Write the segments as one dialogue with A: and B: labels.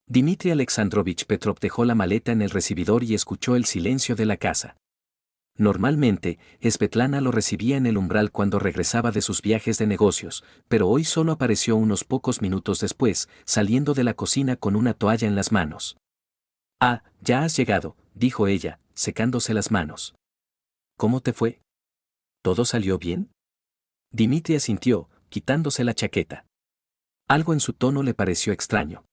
A: Dmitri Alexandrovich Petrov dejó la maleta en el recibidor y escuchó el silencio de la casa. Normalmente, Svetlana lo recibía en el umbral cuando regresaba de sus viajes de negocios, pero hoy solo apareció unos pocos minutos después, saliendo de la cocina con una toalla en las manos. «Ah, ya has llegado», dijo ella, secándose las manos. «¿Cómo te fue? ¿Todo salió bien?» Dmitri asintió, quitándose la chaqueta. Algo en su tono le pareció extraño.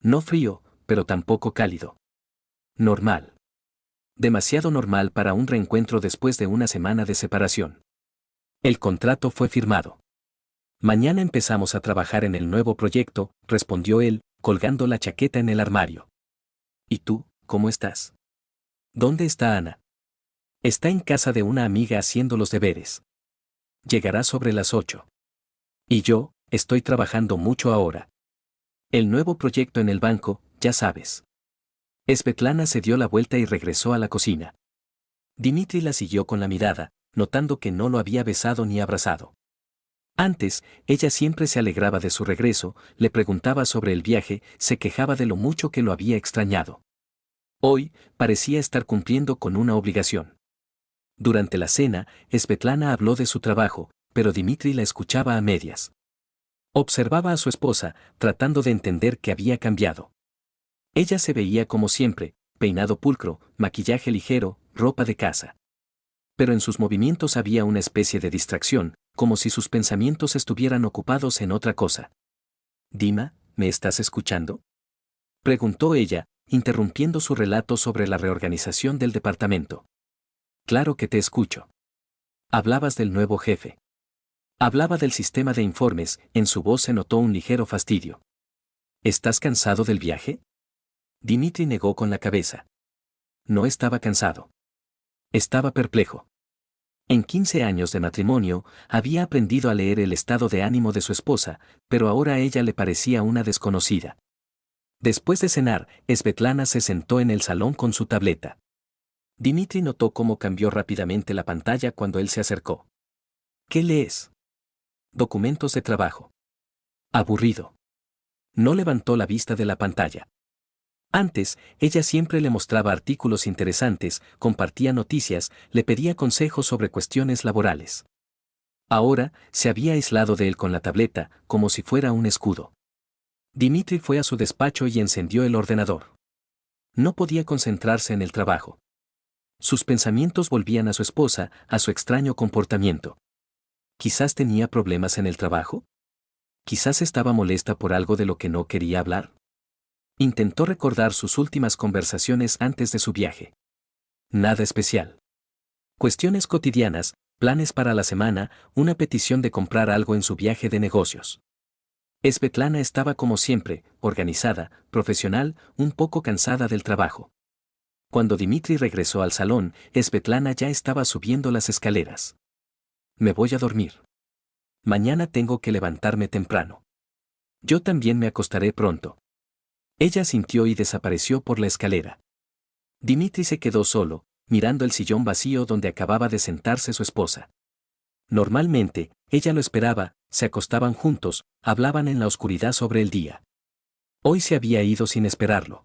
A: No frío, pero tampoco cálido. Normal. Demasiado normal para un reencuentro después de una semana de separación. El contrato fue firmado. «Mañana empezamos a trabajar en el nuevo proyecto», respondió él, colgando la chaqueta en el armario. «¿Y tú, cómo estás? ¿Dónde está Ana?» «Está en casa de una amiga haciendo los deberes. Llegará sobre las 8. Y yo, estoy trabajando mucho ahora. El nuevo proyecto en el banco, ya sabes». Svetlana se dio la vuelta y regresó a la cocina. Dmitri la siguió con la mirada, notando que no lo había besado ni abrazado. Antes, ella siempre se alegraba de su regreso, le preguntaba sobre el viaje, se quejaba de lo mucho que lo había extrañado. Hoy, parecía estar cumpliendo con una obligación. Durante la cena, Svetlana habló de su trabajo, pero Dmitri la escuchaba a medias. Observaba a su esposa, tratando de entender qué había cambiado. Ella se veía como siempre, peinado pulcro, maquillaje ligero, ropa de casa. Pero en sus movimientos había una especie de distracción, como si sus pensamientos estuvieran ocupados en otra cosa. «Dima, ¿me estás escuchando?», preguntó ella, interrumpiendo su relato sobre la reorganización del departamento. «Claro que te escucho. Hablabas del nuevo jefe». Hablaba del sistema de informes, en su voz se notó un ligero fastidio. «¿Estás cansado del viaje?». Dmitri negó con la cabeza. No estaba cansado. Estaba perplejo. En 15 años de matrimonio, había aprendido a leer el estado de ánimo de su esposa, pero ahora a ella le parecía una desconocida. Después de cenar, Svetlana se sentó en el salón con su tableta. Dmitri notó cómo cambió rápidamente la pantalla cuando él se acercó. «¿Qué lees?». «Documentos de trabajo». «Aburrido». No levantó la vista de la pantalla. Antes, ella siempre le mostraba artículos interesantes, compartía noticias, le pedía consejos sobre cuestiones laborales. Ahora, se había aislado de él con la tableta, como si fuera un escudo. Dmitri fue a su despacho y encendió el ordenador. No podía concentrarse en el trabajo. Sus pensamientos volvían a su esposa, a su extraño comportamiento. ¿Quizás tenía problemas en el trabajo? ¿Quizás estaba molesta por algo de lo que no quería hablar? Intentó recordar sus últimas conversaciones antes de su viaje. Nada especial. Cuestiones cotidianas, planes para la semana, una petición de comprar algo en su viaje de negocios. Svetlana estaba como siempre, organizada, profesional, un poco cansada del trabajo. Cuando Dmitri regresó al salón, Svetlana ya estaba subiendo las escaleras. «Me voy a dormir. Mañana tengo que levantarme temprano. Yo también me acostaré pronto». Ella asintió y desapareció por la escalera. Dmitri se quedó solo, mirando el sillón vacío donde acababa de sentarse su esposa. Normalmente, ella lo esperaba, se acostaban juntos, hablaban en la oscuridad sobre el día. Hoy se había ido sin esperarlo.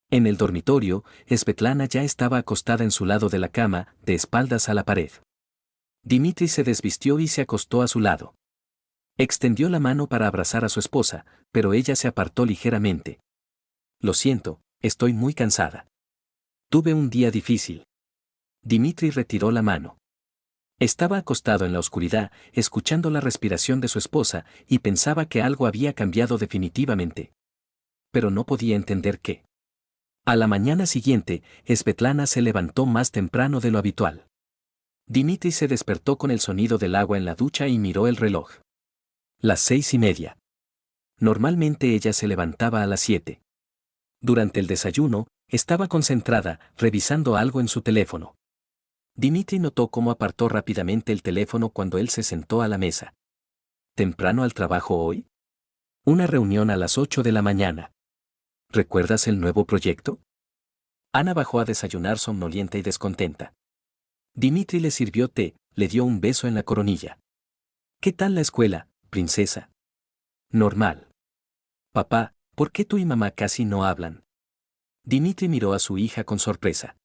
A: En el dormitorio, Svetlana ya estaba acostada en su lado de la cama, de espaldas a la pared. Dmitri se desvistió y se acostó a su lado. Extendió la mano para abrazar a su esposa, pero ella se apartó ligeramente. «Lo siento, estoy muy cansada. Tuve un día difícil». Dmitri retiró la mano. Estaba acostado en la oscuridad, escuchando la respiración de su esposa, y pensaba que algo había cambiado definitivamente. Pero no podía entender qué. A la mañana siguiente, Svetlana se levantó más temprano de lo habitual. Dmitri se despertó con el sonido del agua en la ducha y miró el reloj. Las 6:30. Normalmente ella se levantaba a las 7. Durante el desayuno, estaba concentrada, revisando algo en su teléfono. Dmitri notó cómo apartó rápidamente el teléfono cuando él se sentó a la mesa. ¿Temprano al trabajo hoy? Una reunión a las 8 de la mañana. ¿Recuerdas el nuevo proyecto? Ana bajó a desayunar somnolienta y descontenta. Dmitri le sirvió té, le dio un beso en la coronilla. ¿Qué tal la escuela, princesa? Normal. Papá, ¿Por qué tú y mamá casi no hablan? Dimitri miró a su hija con sorpresa.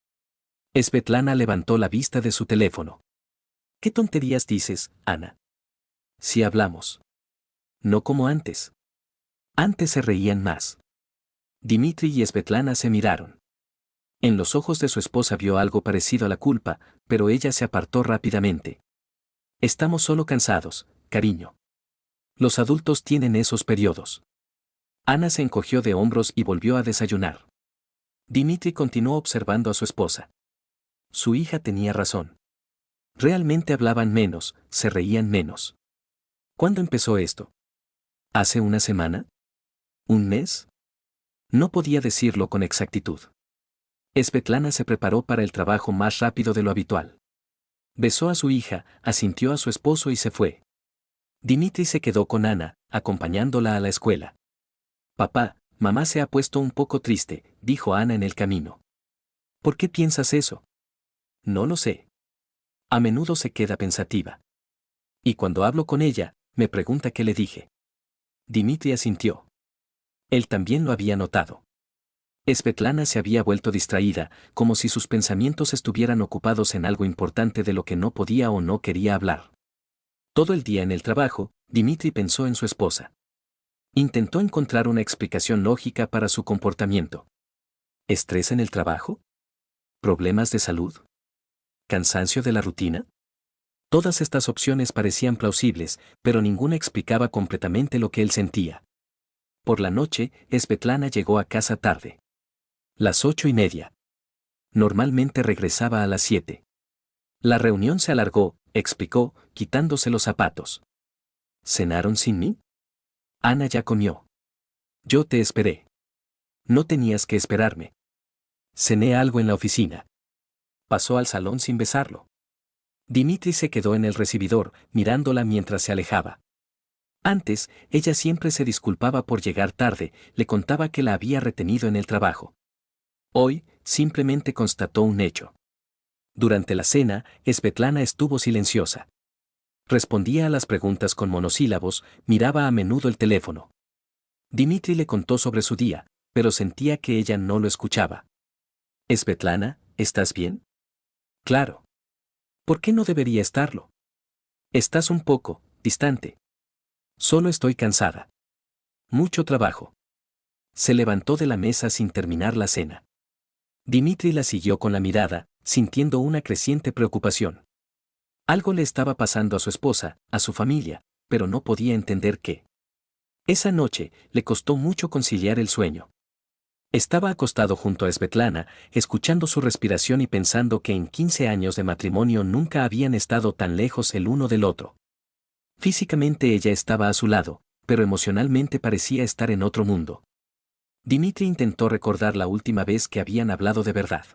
A: Svetlana levantó la vista de su teléfono. ¿Qué tonterías dices, Ana? Si hablamos. No como antes. Antes se reían más. Dimitri y Svetlana se miraron. En los ojos de su esposa vio algo parecido a la culpa, pero ella se apartó rápidamente. Estamos solo cansados, cariño. Los adultos tienen esos periodos. Ana se encogió de hombros y volvió a desayunar. Dimitri continuó observando a su esposa. Su hija tenía razón. Realmente hablaban menos, se reían menos. ¿Cuándo empezó esto? ¿Hace una semana? ¿Un mes? No podía decirlo con exactitud. Svetlana se preparó para el trabajo más rápido de lo habitual. Besó a su hija, asintió a su esposo y se fue. Dimitri se quedó con Ana, acompañándola a la escuela. Papá, mamá se ha puesto un poco triste, dijo Ana en el camino. ¿Por qué piensas eso? No lo sé. A menudo se queda pensativa. Y cuando hablo con ella, me pregunta qué le dije. Dimitri asintió. Él también lo había notado. Svetlana se había vuelto distraída, como si sus pensamientos estuvieran ocupados en algo importante de lo que no podía o no quería hablar. Todo el día en el trabajo, Dimitri pensó en su esposa. Intentó encontrar una explicación lógica para su comportamiento. ¿Estrés en el trabajo? ¿Problemas de salud? ¿Cansancio de la rutina? Todas estas opciones parecían plausibles, pero ninguna explicaba completamente lo que él sentía. Por la noche, Svetlana llegó a casa tarde. Las 8:30. Normalmente regresaba a las 7. La reunión se alargó, explicó, quitándose los zapatos. ¿Cenaron sin mí? Ana ya comió. Yo te esperé. No tenías que esperarme. Cené algo en la oficina. Pasó al salón sin besarlo. Dimitri se quedó en el recibidor, mirándola mientras se alejaba. Antes, ella siempre se disculpaba por llegar tarde, le contaba que la había retenido en el trabajo. Hoy, simplemente constató un hecho. Durante la cena, Svetlana estuvo silenciosa. Respondía a las preguntas con monosílabos, miraba a menudo el teléfono. Dimitri le contó sobre su día, pero sentía que ella no lo escuchaba. Svetlana, ¿estás bien? Claro. ¿Por qué no debería estarlo? Estás un poco distante. Solo estoy cansada. Mucho trabajo. Se levantó de la mesa sin terminar la cena. Dimitri la siguió con la mirada, sintiendo una creciente preocupación. Algo le estaba pasando a su esposa, a su familia, pero no podía entender qué. Esa noche, le costó mucho conciliar el sueño. Estaba acostado junto a Svetlana, escuchando su respiración y pensando que en 15 años de matrimonio nunca habían estado tan lejos el uno del otro. Físicamente ella estaba a su lado, pero emocionalmente parecía estar en otro mundo. Dimitri intentó recordar la última vez que habían hablado de verdad.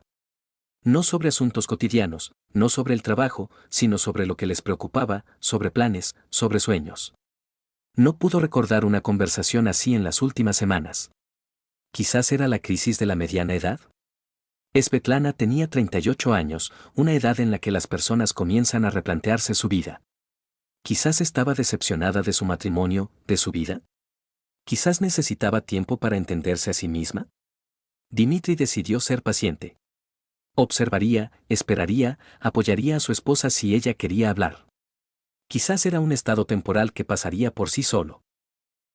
A: No sobre asuntos cotidianos, no sobre el trabajo, sino sobre lo que les preocupaba, sobre planes, sobre sueños. No pudo recordar una conversación así en las últimas semanas. ¿Quizás era la crisis de la mediana edad? Svetlana tenía 38 años, una edad en la que las personas comienzan a replantearse su vida. Quizás estaba decepcionada de su matrimonio, de su vida. Quizás necesitaba tiempo para entenderse a sí misma. Dimitri decidió ser paciente. Observaría, esperaría, apoyaría a su esposa si ella quería hablar. Quizás era un estado temporal que pasaría por sí solo.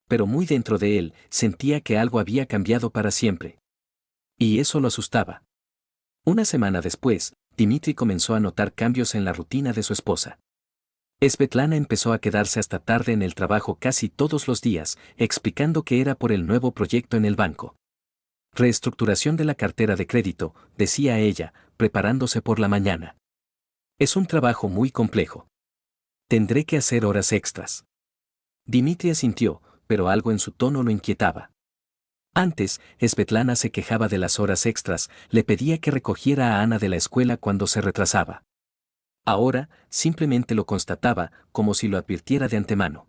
A: Pero muy dentro de él, sentía que algo había cambiado para siempre. Y eso lo asustaba. Una semana después, Dimitri comenzó a notar cambios en la rutina de su esposa. Svetlana empezó a quedarse hasta tarde en el trabajo casi todos los días, explicando que era por el nuevo proyecto en el banco. Reestructuración de la cartera de crédito, decía ella, preparándose por la mañana. Es un trabajo muy complejo. Tendré que hacer horas extras. Dimitri asintió, pero algo en su tono lo inquietaba. Antes, Svetlana se quejaba de las horas extras, le pedía que recogiera a Ana de la escuela cuando se retrasaba. Ahora, simplemente lo constataba, como si lo advirtiera de antemano.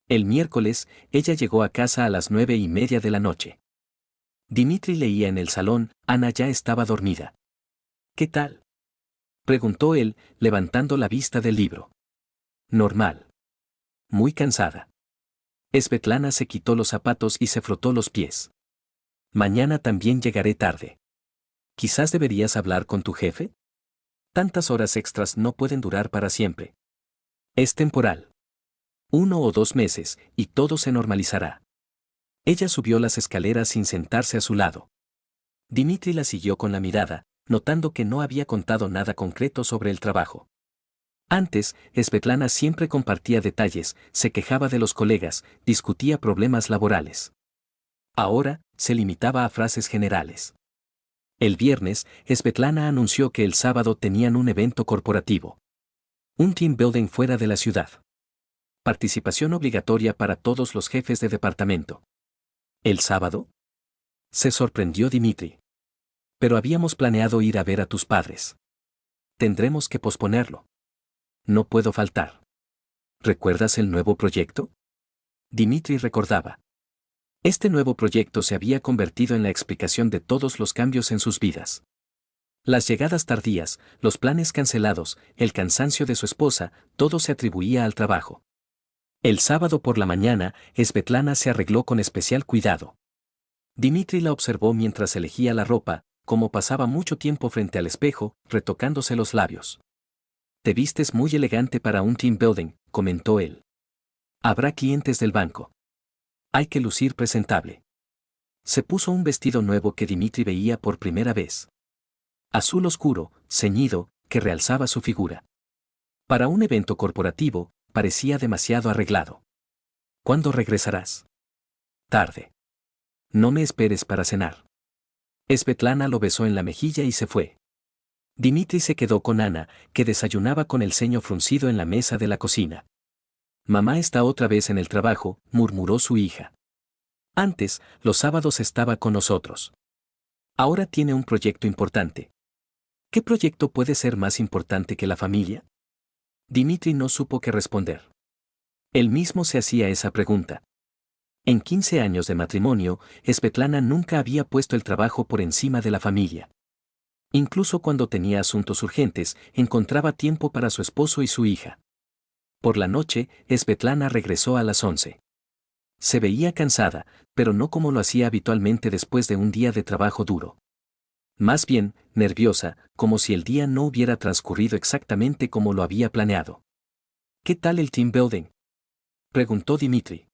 A: El miércoles, ella llegó a casa a las 9:30 de la noche. Dimitri leía en el salón, Ana ya estaba dormida. ¿Qué tal? Preguntó él, levantando la vista del libro. Normal. Muy cansada. Svetlana se quitó los zapatos y se frotó los pies. Mañana también llegaré tarde. Quizás deberías hablar con tu jefe. Tantas horas extras no pueden durar para siempre. Es temporal. 1 o 2 meses, y todo se normalizará. Ella subió las escaleras sin sentarse a su lado. Dimitri la siguió con la mirada, notando que no había contado nada concreto sobre el trabajo. Antes, Svetlana siempre compartía detalles, se quejaba de los colegas, discutía problemas laborales. Ahora, se limitaba a frases generales. El viernes, Svetlana anunció que el sábado tenían un evento corporativo. Un team building fuera de la ciudad. Participación obligatoria para todos los jefes de departamento. ¿El sábado? Se sorprendió Dimitri. Pero habíamos planeado ir a ver a tus padres. Tendremos que posponerlo. No puedo faltar. ¿Recuerdas el nuevo proyecto? Dimitri recordaba. Este nuevo proyecto se había convertido en la explicación de todos los cambios en sus vidas. Las llegadas tardías, los planes cancelados, el cansancio de su esposa, todo se atribuía al trabajo. El sábado por la mañana, Svetlana se arregló con especial cuidado. Dimitri la observó mientras elegía la ropa, como pasaba mucho tiempo frente al espejo, retocándose los labios. Te vistes muy elegante para un team building, comentó él. Habrá clientes del banco. Hay que lucir presentable. Se puso un vestido nuevo que Dimitri veía por primera vez. Azul oscuro, ceñido, que realzaba su figura. Para un evento corporativo, parecía demasiado arreglado. ¿Cuándo regresarás? Tarde. No me esperes para cenar. Svetlana lo besó en la mejilla y se fue. Dimitri se quedó con Ana, que desayunaba con el ceño fruncido en la mesa de la cocina. Mamá está otra vez en el trabajo, murmuró su hija. Antes, los sábados estaba con nosotros. Ahora tiene un proyecto importante. ¿Qué proyecto puede ser más importante que la familia? Dimitri no supo qué responder. Él mismo se hacía esa pregunta. En 15 años de matrimonio, Svetlana nunca había puesto el trabajo por encima de la familia. Incluso cuando tenía asuntos urgentes, encontraba tiempo para su esposo y su hija. Por la noche, Svetlana regresó a las 11. Se veía cansada, pero no como lo hacía habitualmente después de un día de trabajo duro. Más bien, nerviosa, como si el día no hubiera transcurrido exactamente como lo había planeado. ¿Qué tal el team building? Preguntó Dimitri.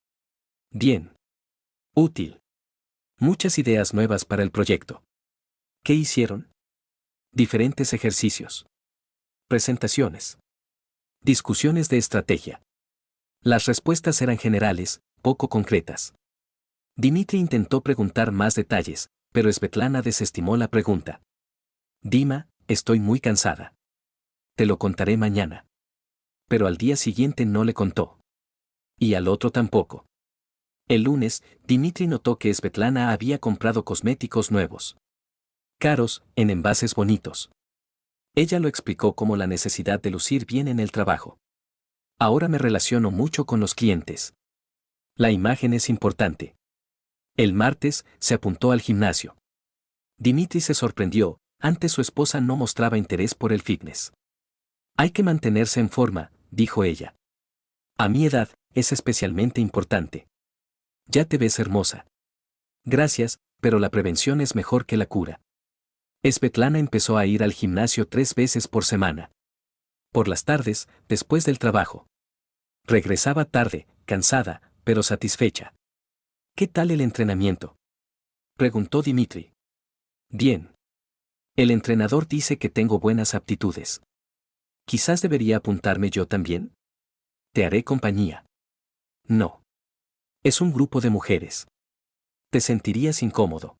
A: Bien. Útil. Muchas ideas nuevas para el proyecto. ¿Qué hicieron? Diferentes ejercicios. Presentaciones. Discusiones de estrategia. Las respuestas eran generales, poco concretas. Dimitri intentó preguntar más detalles, pero Svetlana desestimó la pregunta. Dima, estoy muy cansada. Te lo contaré mañana. Pero al día siguiente no le contó. Y al otro tampoco. El lunes, Dimitri notó que Svetlana había comprado cosméticos nuevos. Caros, en envases bonitos. Ella lo explicó como la necesidad de lucir bien en el trabajo. Ahora me relaciono mucho con los clientes. La imagen es importante. El martes, se apuntó al gimnasio. Dimitri se sorprendió, antes su esposa no mostraba interés por el fitness. Hay que mantenerse en forma, dijo ella. A mi edad, es especialmente importante. Ya te ves hermosa. Gracias, pero la prevención es mejor que la cura. Svetlana empezó a ir al gimnasio 3 veces por semana. Por las tardes, después del trabajo. Regresaba tarde, cansada, pero satisfecha. ¿Qué tal el entrenamiento? Preguntó Dimitri. Bien. El entrenador dice que tengo buenas aptitudes. Quizás debería apuntarme yo también. Te haré compañía. No. Es un grupo de mujeres. Te sentirías incómodo.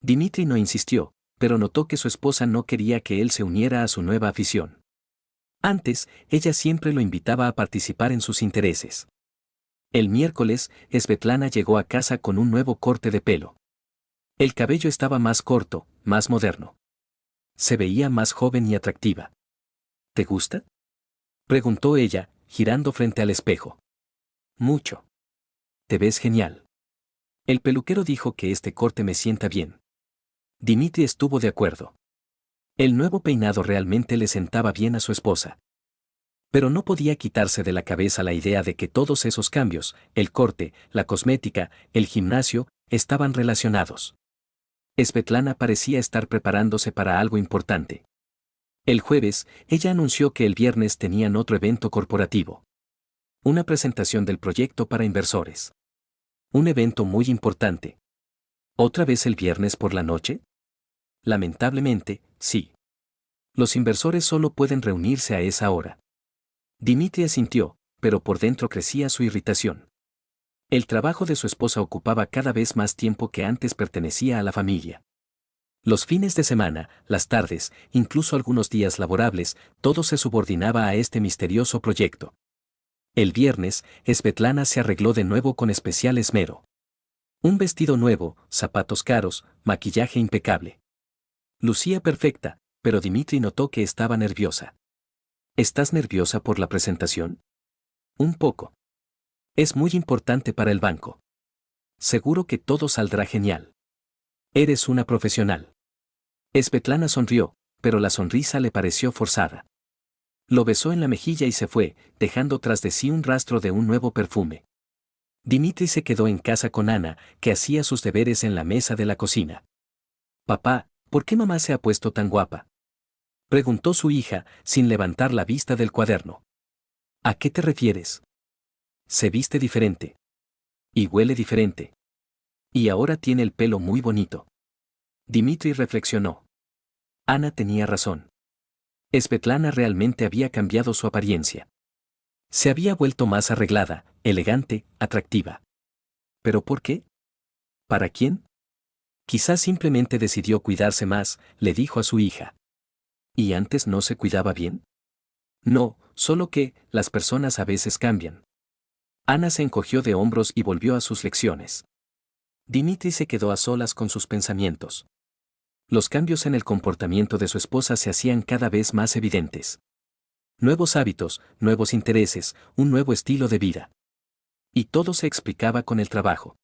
A: Dimitri no insistió, pero notó que su esposa no quería que él se uniera a su nueva afición. Antes, ella siempre lo invitaba a participar en sus intereses. El miércoles, Svetlana llegó a casa con un nuevo corte de pelo. El cabello estaba más corto, más moderno. Se veía más joven y atractiva. ¿Te gusta? Preguntó ella, girando frente al espejo. Mucho. Te ves genial. El peluquero dijo que este corte me sienta bien. Dimitri estuvo de acuerdo. El nuevo peinado realmente le sentaba bien a su esposa. Pero no podía quitarse de la cabeza la idea de que todos esos cambios, el corte, la cosmética, el gimnasio, estaban relacionados. Svetlana parecía estar preparándose para algo importante. El jueves, ella anunció que el viernes tenían otro evento corporativo. Una presentación del proyecto para inversores. Un evento muy importante. ¿Otra vez el viernes por la noche? Lamentablemente, sí. Los inversores solo pueden reunirse a esa hora. Dimitri asintió, pero por dentro crecía su irritación. El trabajo de su esposa ocupaba cada vez más tiempo que antes pertenecía a la familia. Los fines de semana, las tardes, incluso algunos días laborables, todo se subordinaba a este misterioso proyecto. El viernes, Svetlana se arregló de nuevo con especial esmero. Un vestido nuevo, zapatos caros, maquillaje impecable. Lucía perfecta, pero Dimitri notó que estaba nerviosa. ¿Estás nerviosa por la presentación? Un poco. Es muy importante para el banco. Seguro que todo saldrá genial. Eres una profesional. Svetlana sonrió, pero la sonrisa le pareció forzada. Lo besó en la mejilla y se fue, dejando tras de sí un rastro de un nuevo perfume. Dimitri se quedó en casa con Ana, que hacía sus deberes en la mesa de la cocina. Papá, ¿por qué mamá se ha puesto tan guapa? Preguntó su hija, sin levantar la vista del cuaderno. ¿A qué te refieres? Se viste diferente. Y huele diferente. Y ahora tiene el pelo muy bonito. Dimitri reflexionó. Ana tenía razón. Svetlana realmente había cambiado su apariencia. Se había vuelto más arreglada, elegante, atractiva. ¿Pero por qué? ¿Para quién? Quizás simplemente decidió cuidarse más, le dijo a su hija. ¿Y antes no se cuidaba bien? No, solo que, las personas a veces cambian. Ana se encogió de hombros y volvió a sus lecciones. Dimitri se quedó a solas con sus pensamientos. Los cambios en el comportamiento de su esposa se hacían cada vez más evidentes. Nuevos hábitos, nuevos intereses, un nuevo estilo de vida. Y todo se explicaba con el trabajo.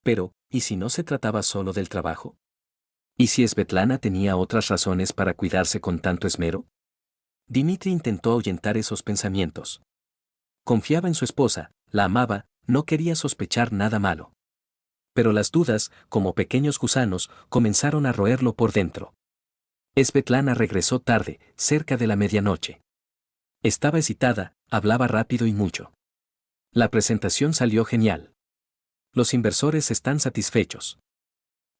A: Pero, ¿y si no se trataba solo del trabajo? ¿Y si Svetlana tenía otras razones para cuidarse con tanto esmero? Dimitri intentó ahuyentar esos pensamientos. Confiaba en su esposa, la amaba, no quería sospechar nada malo. Pero las dudas, como pequeños gusanos, comenzaron a roerlo por dentro. Svetlana regresó tarde, cerca de la medianoche. Estaba excitada, hablaba rápido y mucho. La presentación salió genial. Los inversores están satisfechos.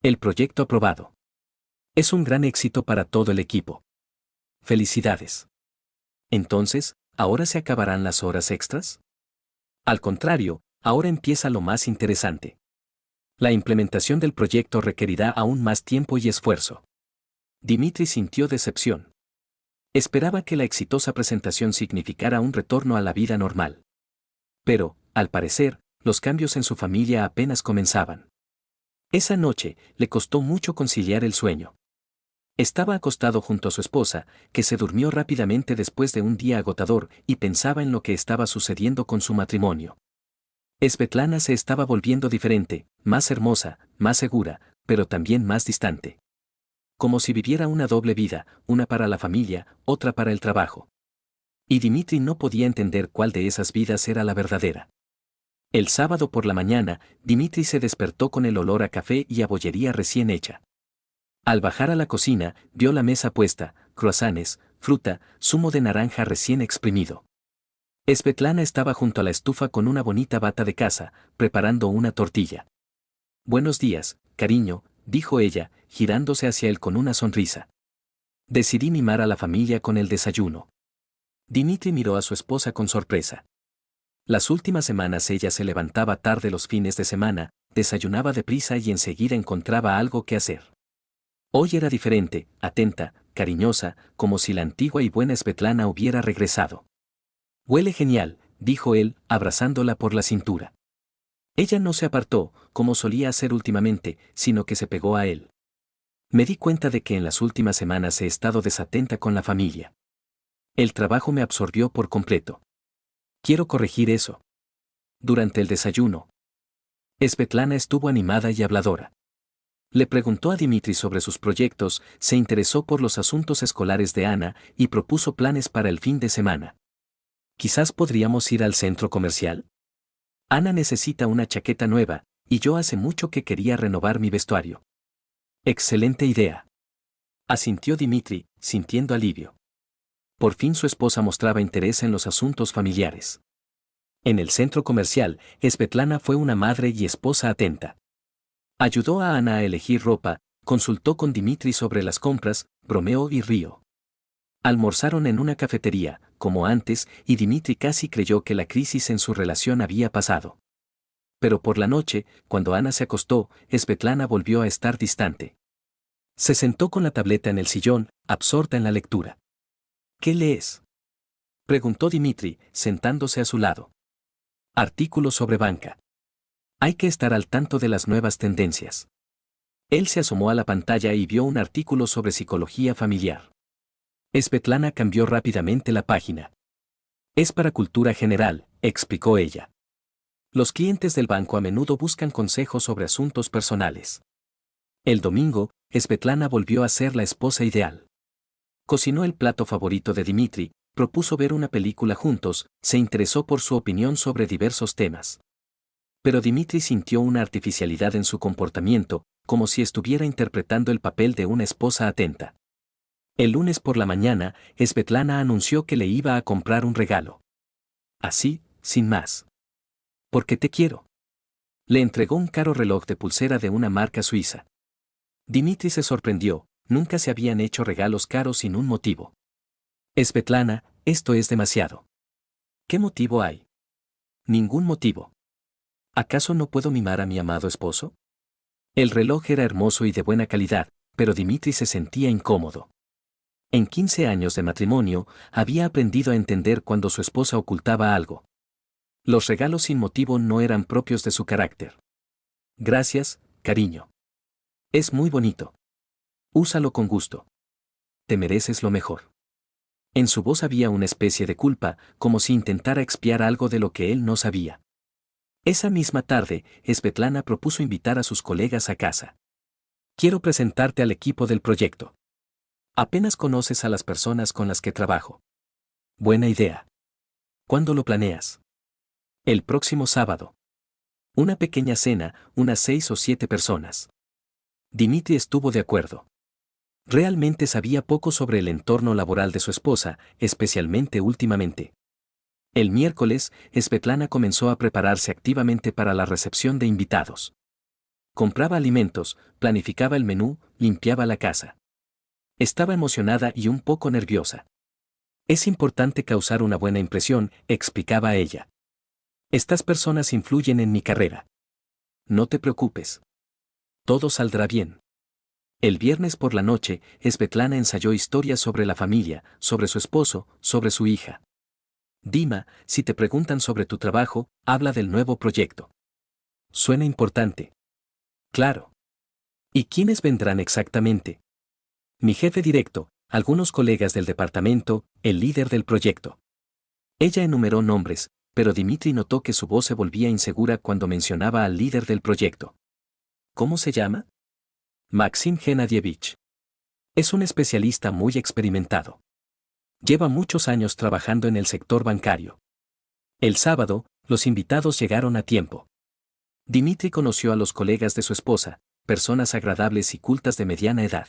A: El proyecto aprobado. Es un gran éxito para todo el equipo. Felicidades. Entonces, ¿ahora se acabarán las horas extras? Al contrario, ahora empieza lo más interesante. La implementación del proyecto requerirá aún más tiempo y esfuerzo. Dimitri sintió decepción. Esperaba que la exitosa presentación significara un retorno a la vida normal. Pero, al parecer, los cambios en su familia apenas comenzaban. Esa noche, le costó mucho conciliar el sueño. Estaba acostado junto a su esposa, que se durmió rápidamente después de un día agotador, y pensaba en lo que estaba sucediendo con su matrimonio. Svetlana se estaba volviendo diferente, más hermosa, más segura, pero también más distante. Como si viviera una doble vida, una para la familia, otra para el trabajo. Y Dimitri no podía entender cuál de esas vidas era la verdadera. El sábado por la mañana, Dimitri se despertó con el olor a café y a bollería recién hecha. Al bajar a la cocina, vio la mesa puesta, croissants, fruta, zumo de naranja recién exprimido. Svetlana estaba junto a la estufa con una bonita bata de casa, preparando una tortilla. Buenos días, cariño, dijo ella, girándose hacia él con una sonrisa. Decidí mimar a la familia con el desayuno. Dimitri miró a su esposa con sorpresa. Las últimas semanas ella se levantaba tarde los fines de semana, desayunaba deprisa y enseguida encontraba algo que hacer. Hoy era diferente, atenta, cariñosa, como si la antigua y buena Svetlana hubiera regresado. Huele genial, dijo él, abrazándola por la cintura. Ella no se apartó, como solía hacer últimamente, sino que se pegó a él. Me di cuenta de que en las últimas semanas he estado desatenta con la familia. El trabajo me absorbió por completo. Quiero corregir eso. Durante el desayuno, Svetlana estuvo animada y habladora. Le preguntó a Dimitri sobre sus proyectos, se interesó por los asuntos escolares de Ana y propuso planes para el fin de semana. Quizás podríamos ir al centro comercial. Ana necesita una chaqueta nueva, y yo hace mucho que quería renovar mi vestuario. Excelente idea. Asintió Dimitri, sintiendo alivio. Por fin su esposa mostraba interés en los asuntos familiares. En el centro comercial, Svetlana fue una madre y esposa atenta. Ayudó a Ana a elegir ropa, consultó con Dimitri sobre las compras, bromeó y rió. Almorzaron en una cafetería, como antes, y Dimitri casi creyó que la crisis en su relación había pasado. Pero por la noche, cuando Ana se acostó, Svetlana volvió a estar distante. Se sentó con la tableta en el sillón, absorta en la lectura. ¿Qué lees?, preguntó Dimitri, sentándose a su lado. Artículos sobre banca. Hay que estar al tanto de las nuevas tendencias. Él se asomó a la pantalla y vio un artículo sobre psicología familiar. Svetlana cambió rápidamente la página. Es para cultura general, explicó ella. Los clientes del banco a menudo buscan consejos sobre asuntos personales. El domingo, Svetlana volvió a ser la esposa ideal. Cocinó el plato favorito de Dimitri, propuso ver una película juntos, se interesó por su opinión sobre diversos temas. Pero Dimitri sintió una artificialidad en su comportamiento, como si estuviera interpretando el papel de una esposa atenta. El lunes por la mañana, Svetlana anunció que le iba a comprar un regalo. Así, sin más. Porque te quiero. Le entregó un caro reloj de pulsera de una marca suiza. Dimitri se sorprendió, nunca se habían hecho regalos caros sin un motivo. Svetlana, esto es demasiado. ¿Qué motivo hay? Ningún motivo. ¿Acaso no puedo mimar a mi amado esposo? El reloj era hermoso y de buena calidad, pero Dimitri se sentía incómodo. En 15 años de matrimonio, había aprendido a entender cuando su esposa ocultaba algo. Los regalos sin motivo no eran propios de su carácter. Gracias, cariño. Es muy bonito. Úsalo con gusto. Te mereces lo mejor. En su voz había una especie de culpa, como si intentara expiar algo de lo que él no sabía. Esa misma tarde, Svetlana propuso invitar a sus colegas a casa. Quiero presentarte al equipo del proyecto. Apenas conoces a las personas con las que trabajo. Buena idea. ¿Cuándo lo planeas? El próximo sábado. Una pequeña cena, unas 6 o 7 personas. Dimitri estuvo de acuerdo. Realmente sabía poco sobre el entorno laboral de su esposa, especialmente últimamente. El miércoles, Svetlana comenzó a prepararse activamente para la recepción de invitados. Compraba alimentos, planificaba el menú, limpiaba la casa. Estaba emocionada y un poco nerviosa. Es importante causar una buena impresión, explicaba ella. Estas personas influyen en mi carrera. No te preocupes. Todo saldrá bien. El viernes por la noche, Svetlana ensayó historias sobre la familia, sobre su esposo, sobre su hija. Dima, si te preguntan sobre tu trabajo, habla del nuevo proyecto. Suena importante. Claro. ¿Y quiénes vendrán exactamente? Mi jefe directo, algunos colegas del departamento, el líder del proyecto. Ella enumeró nombres, pero Dimitri notó que su voz se volvía insegura cuando mencionaba al líder del proyecto. ¿Cómo se llama? Maxim Genadievich. Es un especialista muy experimentado. Lleva muchos años trabajando en el sector bancario. El sábado, los invitados llegaron a tiempo. Dimitri conoció a los colegas de su esposa, personas agradables y cultas de mediana edad.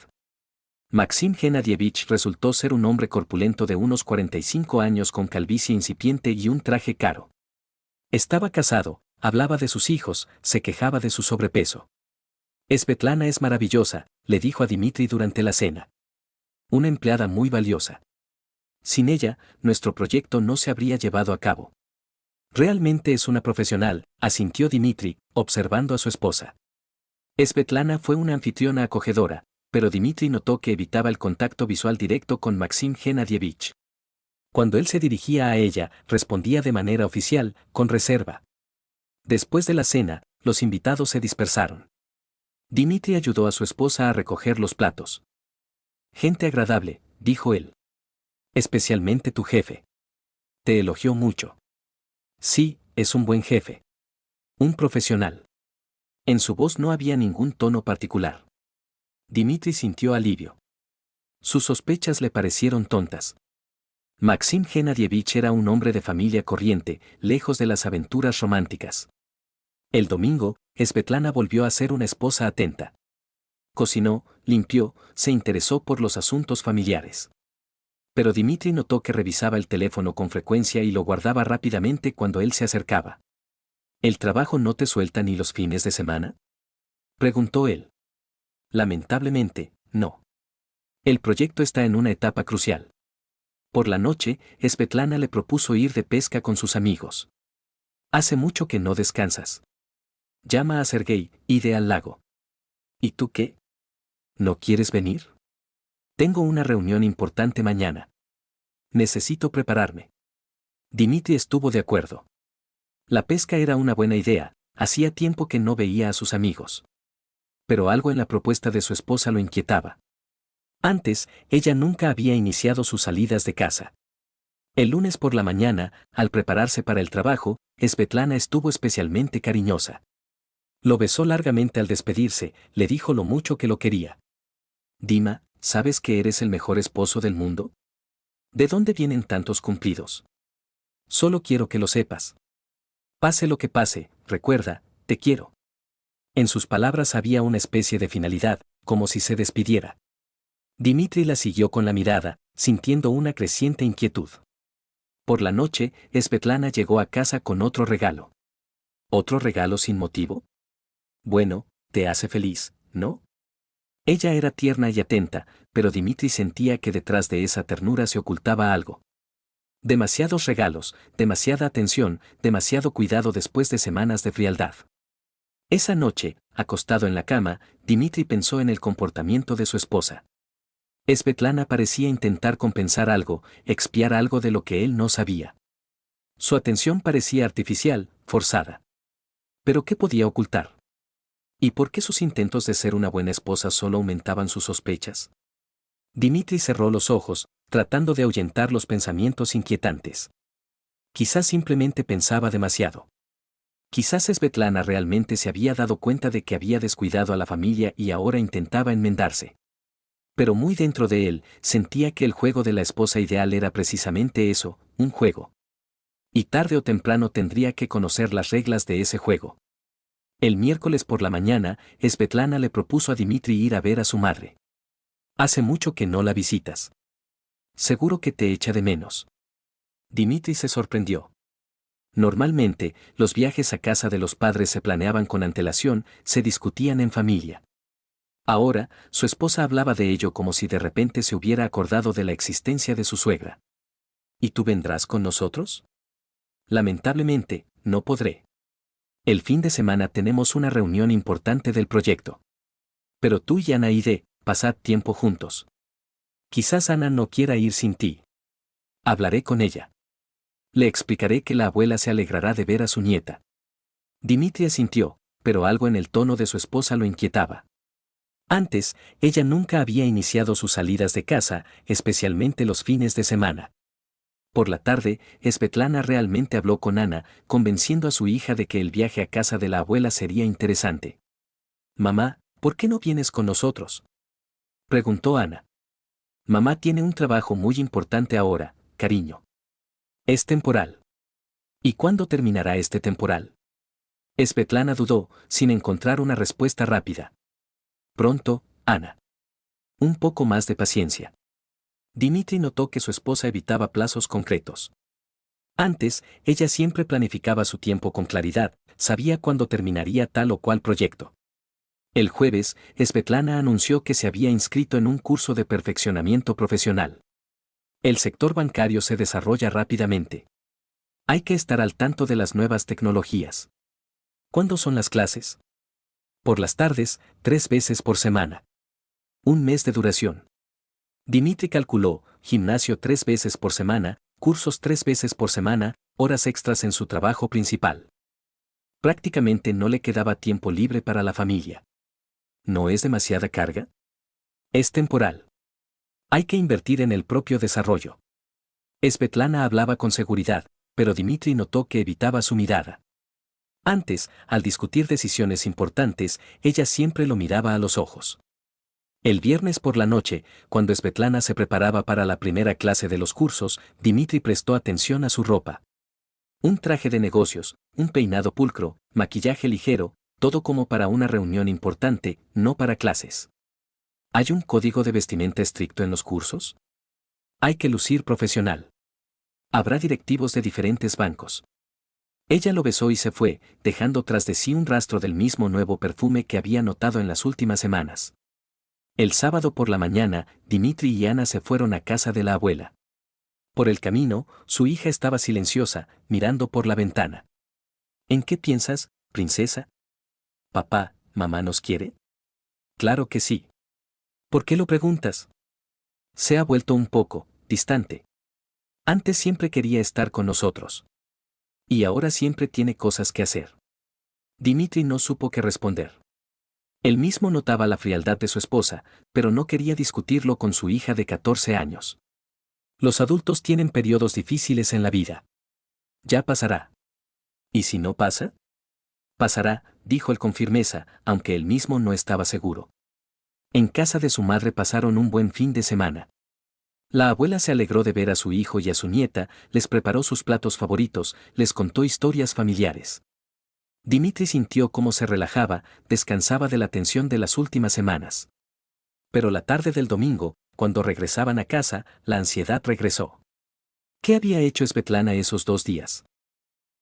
A: Maxim Genadievich resultó ser un hombre corpulento de unos 45 años con calvicie incipiente y un traje caro. Estaba casado, hablaba de sus hijos, se quejaba de su sobrepeso. Svetlana es maravillosa, le dijo a Dimitri durante la cena. Una empleada muy valiosa. Sin ella, nuestro proyecto no se habría llevado a cabo. Realmente es una profesional, asintió Dimitri, observando a su esposa. Svetlana fue una anfitriona acogedora, pero Dimitri notó que evitaba el contacto visual directo con Maxim Genadievich. Cuando él se dirigía a ella, respondía de manera oficial, con reserva. Después de la cena, los invitados se dispersaron. Dimitri ayudó a su esposa a recoger los platos. Gente agradable, dijo él. Especialmente tu jefe. Te elogió mucho. Sí, es un buen jefe. Un profesional. En su voz no había ningún tono particular. Dimitri sintió alivio. Sus sospechas le parecieron tontas. Maxim Gennadievich era un hombre de familia corriente, lejos de las aventuras románticas. El domingo, Svetlana volvió a ser una esposa atenta. Cocinó, limpió, se interesó por los asuntos familiares. Pero Dmitri notó que revisaba el teléfono con frecuencia y lo guardaba rápidamente cuando él se acercaba. ¿El trabajo no te suelta ni los fines de semana?, preguntó él. Lamentablemente, no. El proyecto está en una etapa crucial. Por la noche, Svetlana le propuso ir de pesca con sus amigos. Hace mucho que no descansas. Llama a Sergei, iré al lago. ¿Y tú qué? ¿No quieres venir? Tengo una reunión importante mañana. Necesito prepararme. Dmitri estuvo de acuerdo. La pesca era una buena idea, hacía tiempo que no veía a sus amigos. Pero algo en la propuesta de su esposa lo inquietaba. Antes, ella nunca había iniciado sus salidas de casa. El lunes por la mañana, al prepararse para el trabajo, Svetlana estuvo especialmente cariñosa. Lo besó largamente al despedirse, le dijo lo mucho que lo quería. Dima, ¿sabes que eres el mejor esposo del mundo? ¿De dónde vienen tantos cumplidos? Solo quiero que lo sepas. Pase lo que pase, recuerda, te quiero. En sus palabras había una especie de finalidad, como si se despidiera. Dmitri la siguió con la mirada, sintiendo una creciente inquietud. Por la noche, Svetlana llegó a casa con otro regalo. ¿Otro regalo sin motivo? Bueno, te hace feliz, ¿no? Ella era tierna y atenta, pero Dmitri sentía que detrás de esa ternura se ocultaba algo. Demasiados regalos, demasiada atención, demasiado cuidado después de semanas de frialdad. Esa noche, acostado en la cama, Dmitri pensó en el comportamiento de su esposa. Svetlana parecía intentar compensar algo, expiar algo de lo que él no sabía. Su atención parecía artificial, forzada. ¿Pero qué podía ocultar? ¿Y por qué sus intentos de ser una buena esposa solo aumentaban sus sospechas? Dmitri cerró los ojos, tratando de ahuyentar los pensamientos inquietantes. Quizás simplemente pensaba demasiado. Quizás Svetlana realmente se había dado cuenta de que había descuidado a la familia y ahora intentaba enmendarse. Pero muy dentro de él, sentía que el juego de la esposa ideal era precisamente eso, un juego. Y tarde o temprano tendría que conocer las reglas de ese juego. El miércoles por la mañana, Svetlana le propuso a Dmitri ir a ver a su madre. Hace mucho que no la visitas. Seguro que te echa de menos. Dmitri se sorprendió. Normalmente, los viajes a casa de los padres se planeaban con antelación, se discutían en familia. Ahora, su esposa hablaba de ello como si de repente se hubiera acordado de la existencia de su suegra. ¿Y tú vendrás con nosotros? Lamentablemente, no podré. El fin de semana tenemos una reunión importante del proyecto. Pero tú y Ana iré, pasad tiempo juntos. Quizás Ana no quiera ir sin ti. Hablaré con ella. Le explicaré que la abuela se alegrará de ver a su nieta. Dmitri asintió, pero algo en el tono de su esposa lo inquietaba. Antes, ella nunca había iniciado sus salidas de casa, especialmente los fines de semana. Por la tarde, Svetlana realmente habló con Ana, convenciendo a su hija de que el viaje a casa de la abuela sería interesante. «Mamá, ¿por qué no vienes con nosotros?», preguntó Ana. «Mamá tiene un trabajo muy importante ahora, cariño. Es temporal». «¿Y cuándo terminará este temporal?». Svetlana dudó, sin encontrar una respuesta rápida. «Pronto, Ana. Un poco más de paciencia». Dmitri notó que su esposa evitaba plazos concretos. Antes, ella siempre planificaba su tiempo con claridad, sabía cuándo terminaría tal o cual proyecto. El jueves, Svetlana anunció que se había inscrito en un curso de perfeccionamiento profesional. El sector bancario se desarrolla rápidamente. Hay que estar al tanto de las nuevas tecnologías. ¿Cuándo son las clases? Por las tardes, 3 veces por semana. Un mes de duración. Dmitri calculó, gimnasio 3 veces por semana, cursos 3 veces por semana, horas extras en su trabajo principal. Prácticamente no le quedaba tiempo libre para la familia. ¿No es demasiada carga? Es temporal. Hay que invertir en el propio desarrollo. Svetlana hablaba con seguridad, pero Dmitri notó que evitaba su mirada. Antes, al discutir decisiones importantes, ella siempre lo miraba a los ojos. El viernes por la noche, cuando Svetlana se preparaba para la primera clase de los cursos, Dimitri prestó atención a su ropa. Un traje de negocios, un peinado pulcro, maquillaje ligero, todo como para una reunión importante, no para clases. ¿Hay un código de vestimenta estricto en los cursos? Hay que lucir profesional. Habrá directivos de diferentes bancos. Ella lo besó y se fue, dejando tras de sí un rastro del mismo nuevo perfume que había notado en las últimas semanas. El sábado por la mañana, Dimitri y Ana se fueron a casa de la abuela. Por el camino, su hija estaba silenciosa, mirando por la ventana. ¿En qué piensas, princesa? ¿Papá, mamá nos quiere? Claro que sí. ¿Por qué lo preguntas? Se ha vuelto un poco distante. Antes siempre quería estar con nosotros. Y ahora siempre tiene cosas que hacer. Dimitri no supo qué responder. Él mismo notaba la frialdad de su esposa, pero no quería discutirlo con su hija de 14 años. Los adultos tienen periodos difíciles en la vida. Ya pasará. ¿Y si no pasa? Pasará, dijo él con firmeza, aunque él mismo no estaba seguro. En casa de su madre pasaron un buen fin de semana. La abuela se alegró de ver a su hijo y a su nieta, les preparó sus platos favoritos, les contó historias familiares. Dimitri sintió cómo se relajaba, descansaba de la tensión de las últimas semanas. Pero la tarde del domingo, cuando regresaban a casa, la ansiedad regresó. ¿Qué había hecho Svetlana esos 2 días?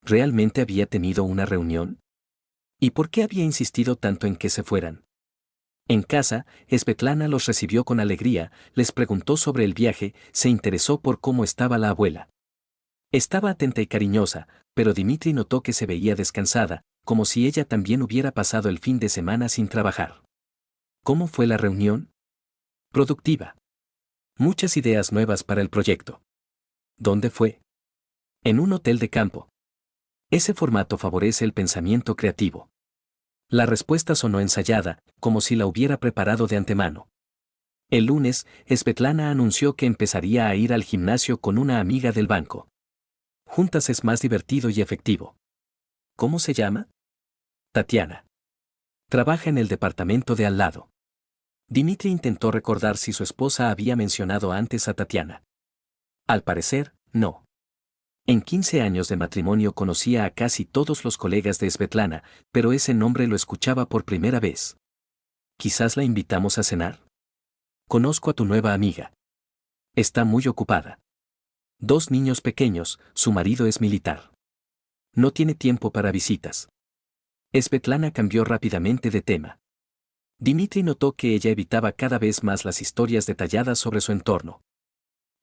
A: ¿Realmente había tenido una reunión? ¿Y por qué había insistido tanto en que se fueran? En casa, Svetlana los recibió con alegría, les preguntó sobre el viaje, se interesó por cómo estaba la abuela. Estaba atenta y cariñosa, pero Dimitri notó que se veía descansada, como si ella también hubiera pasado el fin de semana sin trabajar. ¿Cómo fue la reunión? Productiva. Muchas ideas nuevas para el proyecto. ¿Dónde fue? En un hotel de campo. Ese formato favorece el pensamiento creativo. La respuesta sonó ensayada, como si la hubiera preparado de antemano. El lunes, Svetlana anunció que empezaría a ir al gimnasio con una amiga del banco. Juntas es más divertido y efectivo. ¿Cómo se llama? Tatiana. Trabaja en el departamento de al lado. Dimitri intentó recordar si su esposa había mencionado antes a Tatiana. Al parecer, no. En 15 años de matrimonio conocía a casi todos los colegas de Svetlana, pero ese nombre lo escuchaba por primera vez. ¿Quizás la invitamos a cenar? Conozco a tu nueva amiga. Está muy ocupada. 2 niños pequeños, su marido es militar. No tiene tiempo para visitas. Svetlana cambió rápidamente de tema. Dimitri notó que ella evitaba cada vez más las historias detalladas sobre su entorno.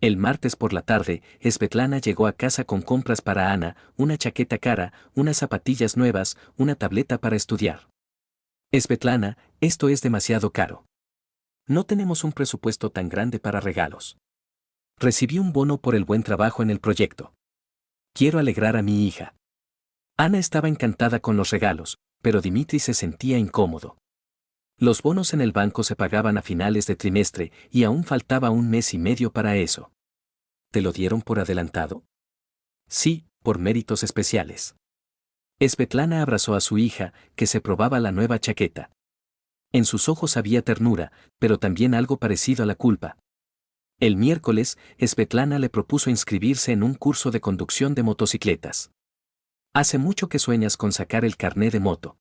A: El martes por la tarde, Svetlana llegó a casa con compras para Ana, una chaqueta cara, unas zapatillas nuevas, una tableta para estudiar. Svetlana, esto es demasiado caro. No tenemos un presupuesto tan grande para regalos. Recibí un bono por el buen trabajo en el proyecto. Quiero alegrar a mi hija. Ana estaba encantada con los regalos, pero Dimitri se sentía incómodo. Los bonos en el banco se pagaban a finales de trimestre y aún faltaba un mes y medio para eso. ¿Te lo dieron por adelantado? Sí, por méritos especiales. Svetlana abrazó a su hija, que se probaba la nueva chaqueta. En sus ojos había ternura, pero también algo parecido a la culpa. El miércoles, Svetlana le propuso inscribirse en un curso de conducción de motocicletas. Hace mucho que sueñas con sacar el carné de moto.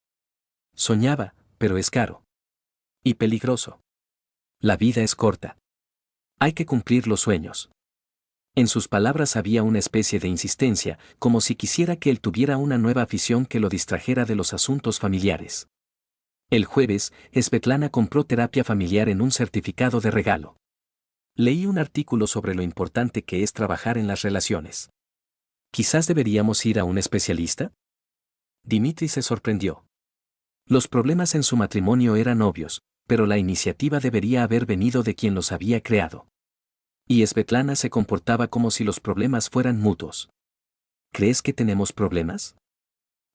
A: Soñaba, pero es caro. Y peligroso. La vida es corta. Hay que cumplir los sueños. En sus palabras había una especie de insistencia, como si quisiera que él tuviera una nueva afición que lo distrajera de los asuntos familiares. El jueves, Svetlana compró terapia familiar en un certificado de regalo. Leí un artículo sobre lo importante que es trabajar en las relaciones. ¿Quizás deberíamos ir a un especialista? Dimitri se sorprendió. Los problemas en su matrimonio eran obvios, pero la iniciativa debería haber venido de quien los había creado. Y Svetlana se comportaba como si los problemas fueran mutuos. ¿Crees que tenemos problemas?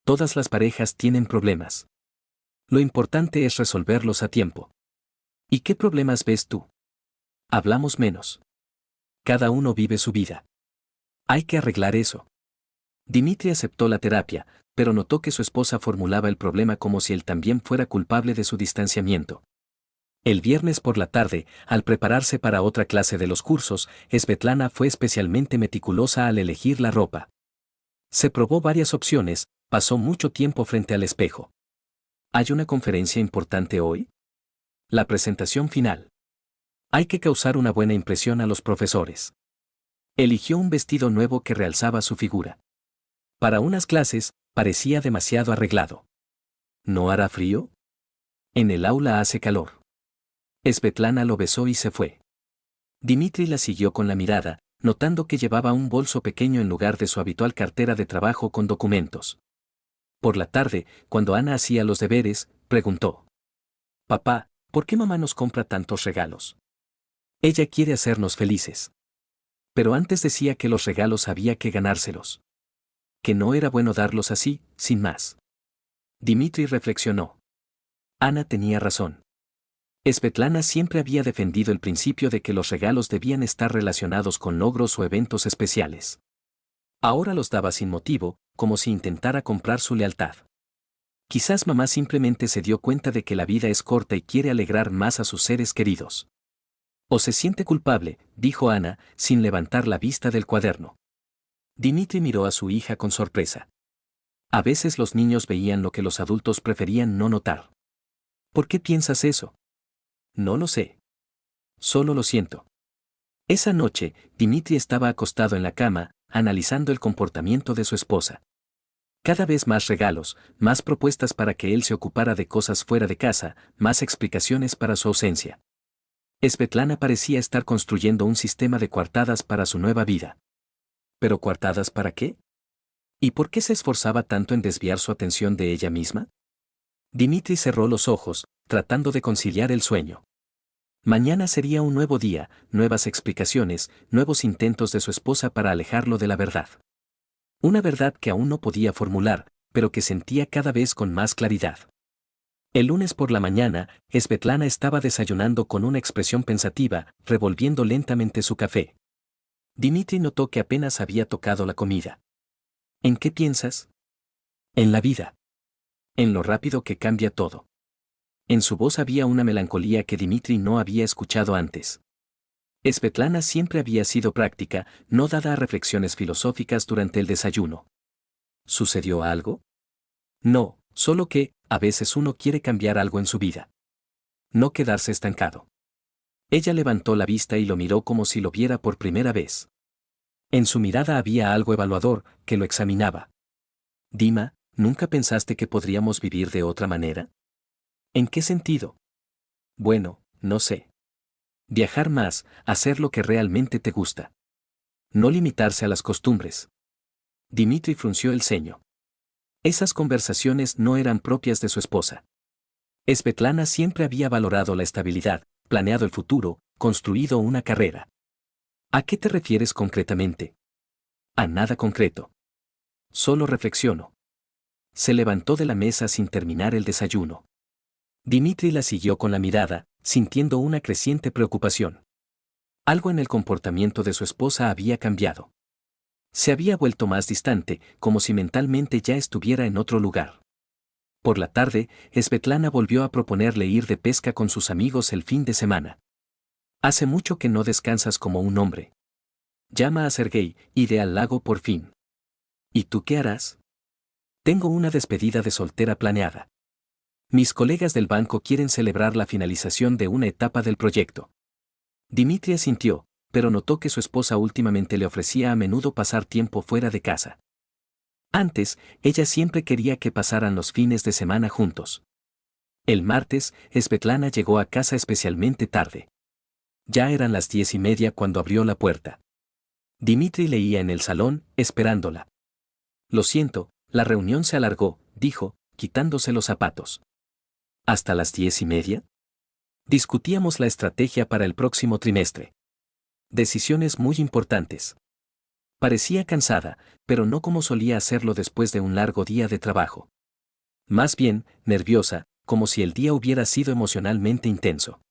A: Todas las parejas tienen problemas. Lo importante es resolverlos a tiempo. ¿Y qué problemas ves tú? Hablamos menos. Cada uno vive su vida. Hay que arreglar eso. Dimitri aceptó la terapia, pero notó que su esposa formulaba el problema como si él también fuera culpable de su distanciamiento. El viernes por la tarde, al prepararse para otra clase de los cursos, Svetlana fue especialmente meticulosa al elegir la ropa. Se probó varias opciones, pasó mucho tiempo frente al espejo. ¿Hay una conferencia importante hoy? La presentación final. Hay que causar una buena impresión a los profesores. Eligió un vestido nuevo que realzaba su figura. Para unas clases, parecía demasiado arreglado. ¿No hará frío? En el aula hace calor. Svetlana lo besó y se fue. Dmitri la siguió con la mirada, notando que llevaba un bolso pequeño en lugar de su habitual cartera de trabajo con documentos. Por la tarde, cuando Ana hacía los deberes, preguntó: «Papá, ¿por qué mamá nos compra tantos regalos? Ella quiere hacernos felices. Pero antes decía que los regalos había que ganárselos. Que no era bueno darlos así, sin más». Dmitri reflexionó. Ana tenía razón. Svetlana siempre había defendido el principio de que los regalos debían estar relacionados con logros o eventos especiales. Ahora los daba sin motivo, como si intentara comprar su lealtad. Quizás mamá simplemente se dio cuenta de que la vida es corta y quiere alegrar más a sus seres queridos. O se siente culpable, dijo Ana, sin levantar la vista del cuaderno. Dmitri miró a su hija con sorpresa. A veces los niños veían lo que los adultos preferían no notar. ¿Por qué piensas eso? No lo sé. Solo lo siento. Esa noche, Dmitri estaba acostado en la cama, analizando el comportamiento de su esposa. Cada vez más regalos, más propuestas para que él se ocupara de cosas fuera de casa, más explicaciones para su ausencia. Svetlana parecía estar construyendo un sistema de coartadas para su nueva vida. ¿Pero coartadas para qué? ¿Y por qué se esforzaba tanto en desviar su atención de ella misma? Dmitri cerró los ojos, tratando de conciliar el sueño. Mañana sería un nuevo día, nuevas explicaciones, nuevos intentos de su esposa para alejarlo de la verdad. Una verdad que aún no podía formular, pero que sentía cada vez con más claridad. El lunes por la mañana, Svetlana estaba desayunando con una expresión pensativa, revolviendo lentamente su café. Dmitri notó que apenas había tocado la comida. ¿En qué piensas? En la vida. En lo rápido que cambia todo. En su voz había una melancolía que Dmitri no había escuchado antes. Svetlana siempre había sido práctica, no dada a reflexiones filosóficas durante el desayuno. ¿Sucedió algo? No, solo que, a veces uno quiere cambiar algo en su vida. No quedarse estancado. Ella levantó la vista y lo miró como si lo viera por primera vez. En su mirada había algo evaluador, que lo examinaba. Dima, ¿nunca pensaste que podríamos vivir de otra manera? ¿En qué sentido? Bueno, no sé. Viajar más, hacer lo que realmente te gusta. No limitarse a las costumbres. Dmitri frunció el ceño. Esas conversaciones no eran propias de su esposa. Svetlana siempre había valorado la estabilidad, planeado el futuro, construido una carrera. ¿A qué te refieres concretamente? A nada concreto. Solo reflexiono. Se levantó de la mesa sin terminar el desayuno. Dmitri la siguió con la mirada, sintiendo una creciente preocupación. Algo en el comportamiento de su esposa había cambiado. Se había vuelto más distante, como si mentalmente ya estuviera en otro lugar. Por la tarde, Svetlana volvió a proponerle ir de pesca con sus amigos el fin de semana. Hace mucho que no descansas como un hombre. Llama a Sergei, iré al lago por fin. ¿Y tú qué harás? Tengo una despedida de soltera planeada. Mis colegas del banco quieren celebrar la finalización de una etapa del proyecto. Dmitri asintió, pero notó que su esposa últimamente le ofrecía a menudo pasar tiempo fuera de casa. Antes, ella siempre quería que pasaran los fines de semana juntos. El martes, Svetlana llegó a casa especialmente tarde. Ya eran las 10:30 cuando abrió la puerta. Dmitri leía en el salón, esperándola. Lo siento, la reunión se alargó, dijo, quitándose los zapatos. ¿Hasta las 10:30? Discutíamos la estrategia para el próximo trimestre. Decisiones muy importantes. Parecía cansada, pero no como solía hacerlo después de un largo día de trabajo. Más bien, nerviosa, como si el día hubiera sido emocionalmente intenso.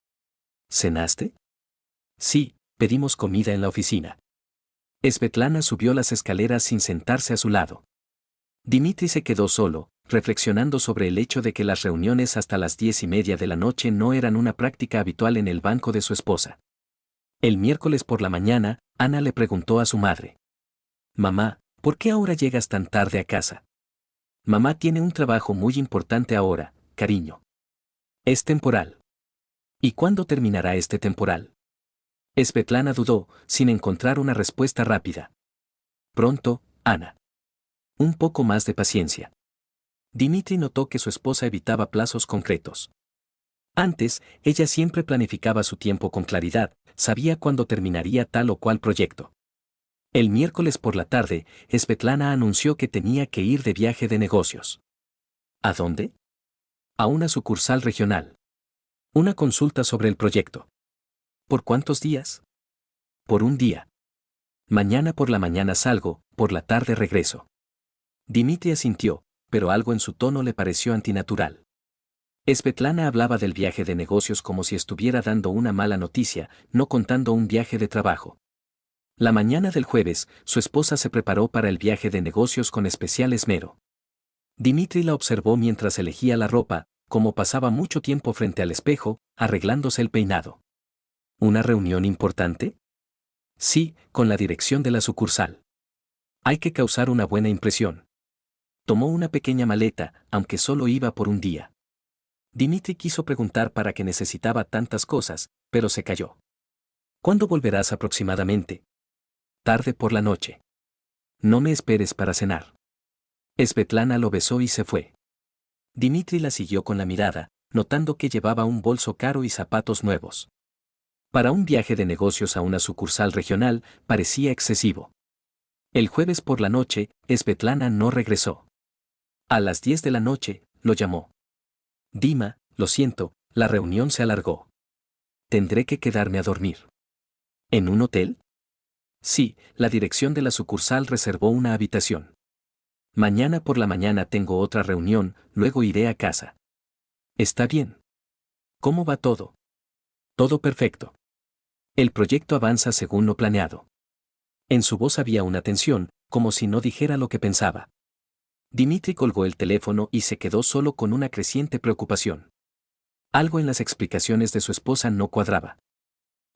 A: ¿Cenaste? Sí, pedimos comida en la oficina. Svetlana subió las escaleras sin sentarse a su lado. Dmitri se quedó solo, reflexionando sobre el hecho de que las reuniones hasta las 10:30 de la noche no eran una práctica habitual en el banco de su esposa. El miércoles por la mañana, Ana le preguntó a su madre: «Mamá, ¿por qué ahora llegas tan tarde a casa?» «Mamá tiene un trabajo muy importante ahora, cariño. Es temporal». «¿Y cuándo terminará este temporal?» Svetlana dudó, sin encontrar una respuesta rápida. «Pronto, Ana. Un poco más de paciencia». Dimitri notó que su esposa evitaba plazos concretos. Antes, ella siempre planificaba su tiempo con claridad, sabía cuándo terminaría tal o cual proyecto. El miércoles por la tarde, Svetlana anunció que tenía que ir de viaje de negocios. ¿A dónde? A una sucursal regional. Una consulta sobre el proyecto. ¿Por cuántos días? Por un día. Mañana por la mañana salgo, por la tarde regreso. Dimitri asintió, pero algo en su tono le pareció antinatural. Svetlana hablaba del viaje de negocios como si estuviera dando una mala noticia, no contando un viaje de trabajo. La mañana del jueves, su esposa se preparó para el viaje de negocios con especial esmero. Dimitri la observó mientras elegía la ropa, como pasaba mucho tiempo frente al espejo, arreglándose el peinado. ¿Una reunión importante? Sí, con la dirección de la sucursal. Hay que causar una buena impresión. Tomó una pequeña maleta, aunque solo iba por un día. Dimitri quiso preguntar para qué necesitaba tantas cosas, pero se calló. ¿Cuándo volverás aproximadamente? Tarde por la noche. No me esperes para cenar. Svetlana lo besó y se fue. Dimitri la siguió con la mirada, notando que llevaba un bolso caro y zapatos nuevos. Para un viaje de negocios a una sucursal regional, parecía excesivo. El jueves por la noche, Svetlana no regresó. A las 10 de la noche, lo llamó. Dima, lo siento, la reunión se alargó. Tendré que quedarme a dormir. ¿En un hotel? Sí, la dirección de la sucursal reservó una habitación. Mañana por la mañana tengo otra reunión, luego iré a casa. Está bien. ¿Cómo va todo? Todo perfecto. El proyecto avanza según lo planeado. En su voz había una tensión, como si no dijera lo que pensaba. Dimitri colgó el teléfono y se quedó solo con una creciente preocupación. Algo en las explicaciones de su esposa no cuadraba.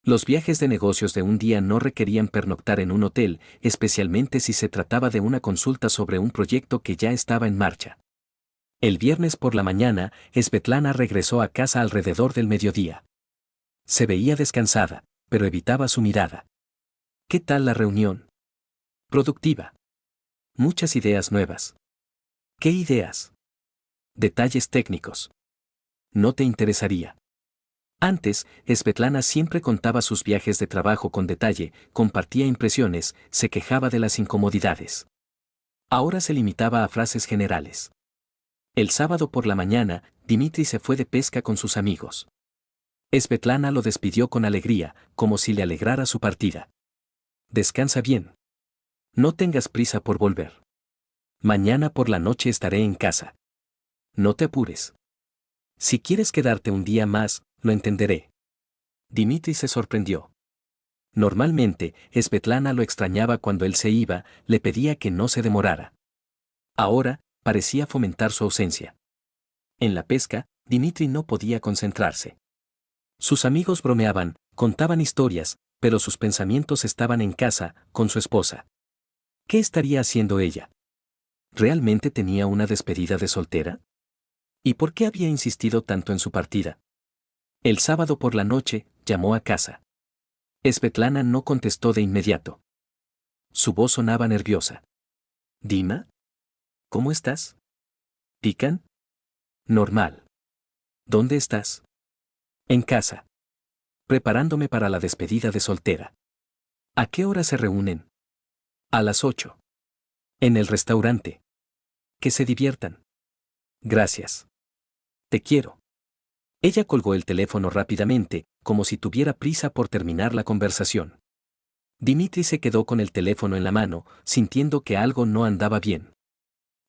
A: Los viajes de negocios de un día no requerían pernoctar en un hotel, especialmente si se trataba de una consulta sobre un proyecto que ya estaba en marcha. El viernes por la mañana, Svetlana regresó a casa alrededor del mediodía. Se veía descansada, pero evitaba su mirada. ¿Qué tal la reunión? Productiva. Muchas ideas nuevas. ¿Qué ideas? Detalles técnicos. No te interesaría. Antes, Svetlana siempre contaba sus viajes de trabajo con detalle, compartía impresiones, se quejaba de las incomodidades. Ahora se limitaba a frases generales. El sábado por la mañana, Dimitri se fue de pesca con sus amigos. Svetlana lo despidió con alegría, como si le alegrara su partida. Descansa bien. No tengas prisa por volver. Mañana por la noche estaré en casa. No te apures. Si quieres quedarte un día más, lo entenderé. Dimitri se sorprendió. Normalmente, Svetlana lo extrañaba cuando él se iba, le pedía que no se demorara. Ahora, parecía fomentar su ausencia. En la pesca, Dimitri no podía concentrarse. Sus amigos bromeaban, contaban historias, pero sus pensamientos estaban en casa, con su esposa. ¿Qué estaría haciendo ella? ¿Realmente tenía una despedida de soltera? ¿Y por qué había insistido tanto en su partida? El sábado por la noche, llamó a casa. Svetlana no contestó de inmediato. Su voz sonaba nerviosa. «Dima, ¿cómo estás? ¿Pican?» «Normal. ¿Dónde estás?» «En casa. Preparándome para la despedida de soltera». «¿A qué hora se reúnen?» «A las 8. En el restaurante. Que se diviertan». «Gracias. Te quiero». Ella colgó el teléfono rápidamente, como si tuviera prisa por terminar la conversación. Dimitri se quedó con el teléfono en la mano, sintiendo que algo no andaba bien.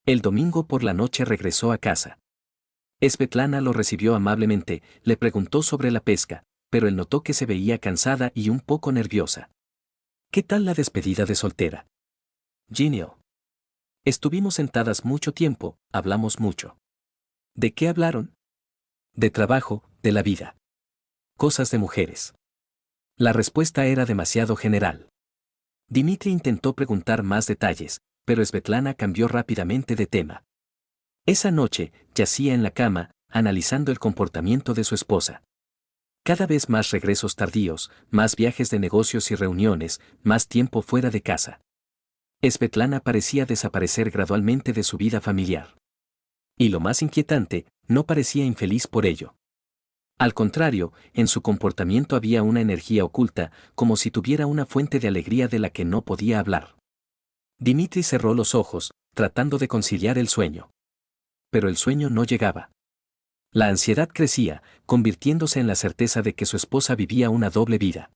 A: El domingo por la noche regresó a casa. Svetlana lo recibió amablemente, le preguntó sobre la pesca, pero él notó que se veía cansada y un poco nerviosa. «¿Qué tal la despedida de soltera?» «Genial. Estuvimos sentadas mucho tiempo, hablamos mucho. ¿De qué hablaron? De trabajo, de la vida. Cosas de mujeres. La respuesta era demasiado general. Dmitri intentó preguntar más detalles, pero Svetlana cambió rápidamente de tema. Esa noche, yacía en la cama, analizando el comportamiento de su esposa. Cada vez más regresos tardíos, más viajes de negocios y reuniones, más tiempo fuera de casa. Svetlana parecía desaparecer gradualmente de su vida familiar. Y lo más inquietante, no parecía infeliz por ello. Al contrario, en su comportamiento había una energía oculta, como si tuviera una fuente de alegría de la que no podía hablar. Dmitri cerró los ojos, tratando de conciliar el sueño. Pero el sueño no llegaba. La ansiedad crecía, convirtiéndose en la certeza de que su esposa vivía una doble vida.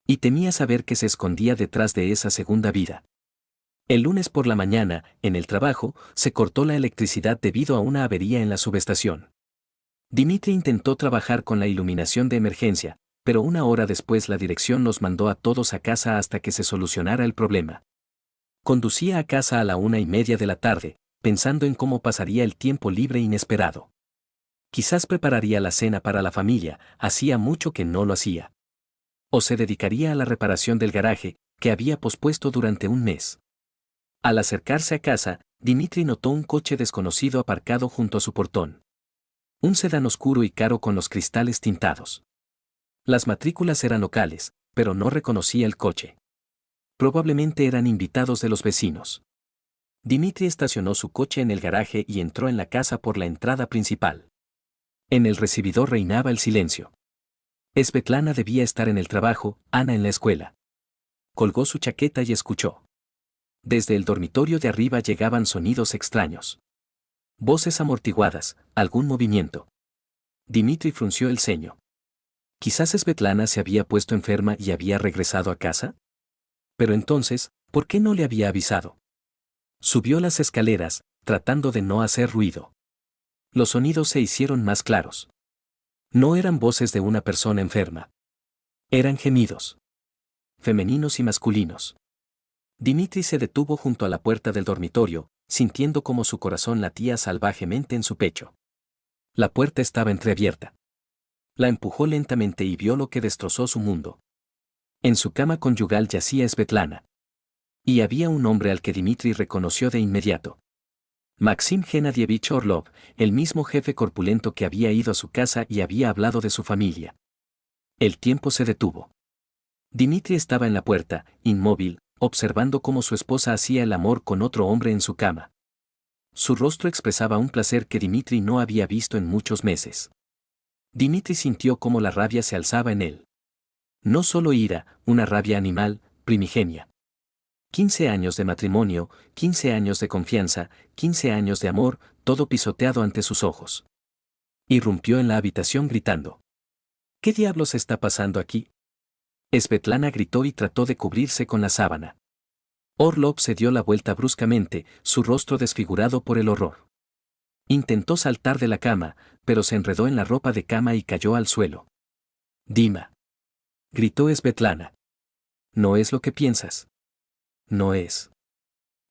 A: Y temía saber qué se escondía detrás de esa segunda vida. El lunes por la mañana, en el trabajo, se cortó la electricidad debido a una avería en la subestación. Dmitri intentó trabajar con la iluminación de emergencia, pero una hora después la dirección nos mandó a todos a casa hasta que se solucionara el problema. Conducía a casa a la 1:30 de la tarde, pensando en cómo pasaría el tiempo libre inesperado. Quizás prepararía la cena para la familia, hacía mucho que no lo hacía. O se dedicaría a la reparación del garaje, que había pospuesto durante un mes. Al acercarse a casa, Dmitri notó un coche desconocido aparcado junto a su portón. Un sedán oscuro y caro con los cristales tintados. Las matrículas eran locales, pero no reconocía el coche. Probablemente eran invitados de los vecinos. Dmitri estacionó su coche en el garaje y entró en la casa por la entrada principal. En el recibidor reinaba el silencio. Svetlana debía estar en el trabajo, Ana en la escuela. Colgó su chaqueta y escuchó. Desde el dormitorio de arriba llegaban sonidos extraños. Voces amortiguadas, algún movimiento. Dmitri frunció el ceño. Quizás Svetlana se había puesto enferma y había regresado a casa. Pero entonces, ¿por qué no le había avisado? Subió las escaleras, tratando de no hacer ruido. Los sonidos se hicieron más claros. No eran voces de una persona enferma. Eran gemidos. Femeninos y masculinos. Dmitri se detuvo junto a la puerta del dormitorio, sintiendo como su corazón latía salvajemente en su pecho. La puerta estaba entreabierta. La empujó lentamente y vio lo que destrozó su mundo. En su cama conyugal yacía Svetlana. Y había un hombre al que Dmitri reconoció de inmediato. Maxim Gennadievich Orlov, el mismo jefe corpulento que había ido a su casa y había hablado de su familia. El tiempo se detuvo. Dmitri estaba en la puerta, inmóvil, observando cómo su esposa hacía el amor con otro hombre en su cama. Su rostro expresaba un placer que Dmitri no había visto en muchos meses. Dmitri sintió cómo la rabia se alzaba en él. No solo ira, una rabia animal, primigenia. 15 años de matrimonio, 15 años de confianza, 15 años de amor, todo pisoteado ante sus ojos. Irrumpió en la habitación gritando. ¿Qué diablos está pasando aquí? Svetlana gritó y trató de cubrirse con la sábana. Orlov se dio la vuelta bruscamente, su rostro desfigurado por el horror. Intentó saltar de la cama, pero se enredó en la ropa de cama y cayó al suelo. Dima. Gritó Svetlana. No es lo que piensas. No es.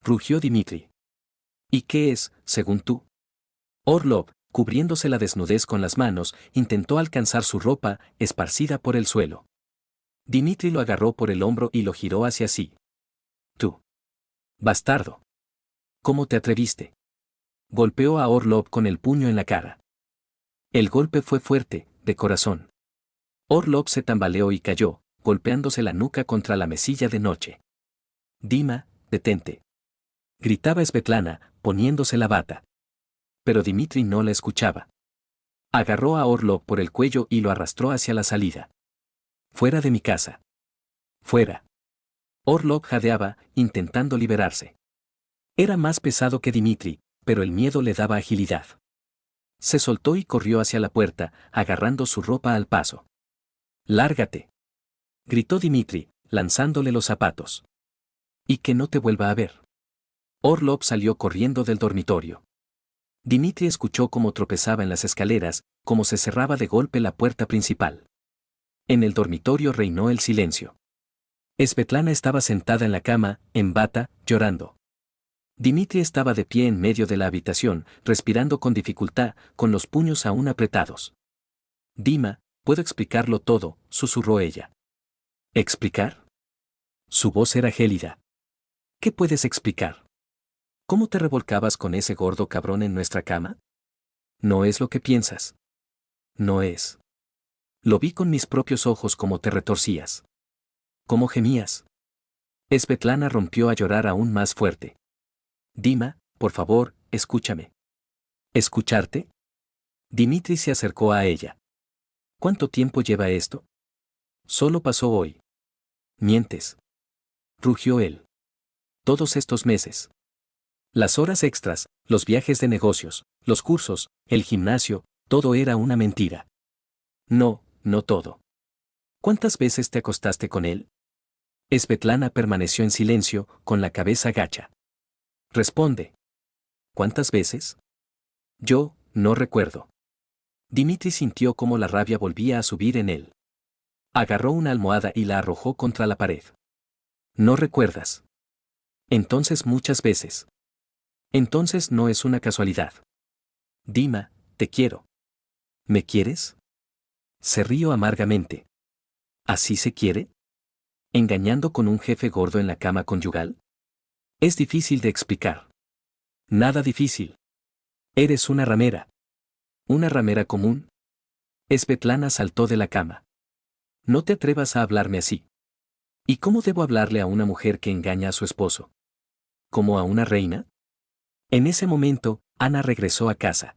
A: Rugió Dmitri. ¿Y qué es, según tú? Orlov, cubriéndose la desnudez con las manos, intentó alcanzar su ropa, esparcida por el suelo. Dmitri lo agarró por el hombro y lo giró hacia sí. Tú. Bastardo. ¿Cómo te atreviste? Golpeó a Orlov con el puño en la cara. El golpe fue fuerte, de corazón. Orlov se tambaleó y cayó, golpeándose la nuca contra la mesilla de noche. Dima, detente. Gritaba Svetlana, poniéndose la bata. Pero Dmitri no la escuchaba. Agarró a Orlov por el cuello y lo arrastró hacia la salida. Fuera de mi casa. Fuera. Orlov jadeaba, intentando liberarse. Era más pesado que Dmitri, pero el miedo le daba agilidad. Se soltó y corrió hacia la puerta, agarrando su ropa al paso. ¡Lárgate! Gritó Dmitri, lanzándole los zapatos. Y que no te vuelva a ver. Orlov salió corriendo del dormitorio. Dmitri escuchó cómo tropezaba en las escaleras, cómo se cerraba de golpe la puerta principal. En el dormitorio reinó el silencio. Svetlana estaba sentada en la cama, en bata, llorando. Dimitri estaba de pie en medio de la habitación, respirando con dificultad, con los puños aún apretados. Dima, puedo explicarlo todo, susurró ella. ¿Explicar? Su voz era gélida. ¿Qué puedes explicar? ¿Cómo te revolcabas con ese gordo cabrón en nuestra cama? No es lo que piensas. No es. Lo vi con mis propios ojos cómo te retorcías. Cómo gemías. Svetlana rompió a llorar aún más fuerte. Dima, por favor, escúchame. ¿Escucharte? Dimitri se acercó a ella. ¿Cuánto tiempo lleva esto? Solo pasó hoy. Mientes. Rugió él. Todos estos meses. Las horas extras, los viajes de negocios, los cursos, el gimnasio, todo era una mentira. No, no todo. ¿Cuántas veces te acostaste con él? Svetlana permaneció en silencio, con la cabeza gacha. Responde. ¿Cuántas veces? Yo, no recuerdo. Dimitri sintió cómo la rabia volvía a subir en él. Agarró una almohada y la arrojó contra la pared. ¿No recuerdas? Entonces muchas veces. Entonces no es una casualidad. Dima, te quiero. ¿Me quieres? Se rió amargamente. ¿Así se quiere? ¿Engañando con un jefe gordo en la cama conyugal? Es difícil de explicar. Nada difícil. Eres una ramera. ¿Una ramera común? Svetlana saltó de la cama. No te atrevas a hablarme así. ¿Y cómo debo hablarle a una mujer que engaña a su esposo? ¿Como a una reina? En ese momento, Ana regresó a casa.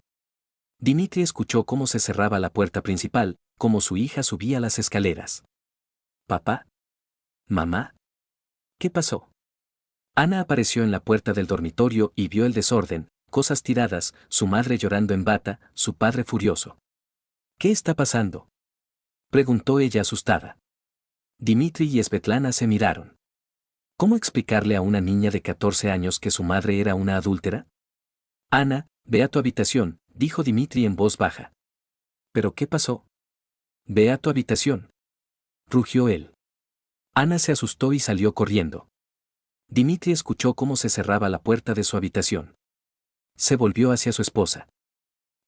A: Dimitri escuchó cómo se cerraba la puerta principal, cómo su hija subía las escaleras. ¿Papá? ¿Mamá? ¿Qué pasó? Ana apareció en la puerta del dormitorio y vio el desorden, cosas tiradas, su madre llorando en bata, su padre furioso. ¿Qué está pasando? Preguntó ella asustada. Dimitri y Svetlana se miraron. ¿Cómo explicarle a una niña de 14 años que su madre era una adúltera? Ana, ve a tu habitación, dijo Dimitri en voz baja. ¿Pero qué pasó? Ve a tu habitación. Rugió él. Ana se asustó y salió corriendo. Dimitri escuchó cómo se cerraba la puerta de su habitación. Se volvió hacia su esposa.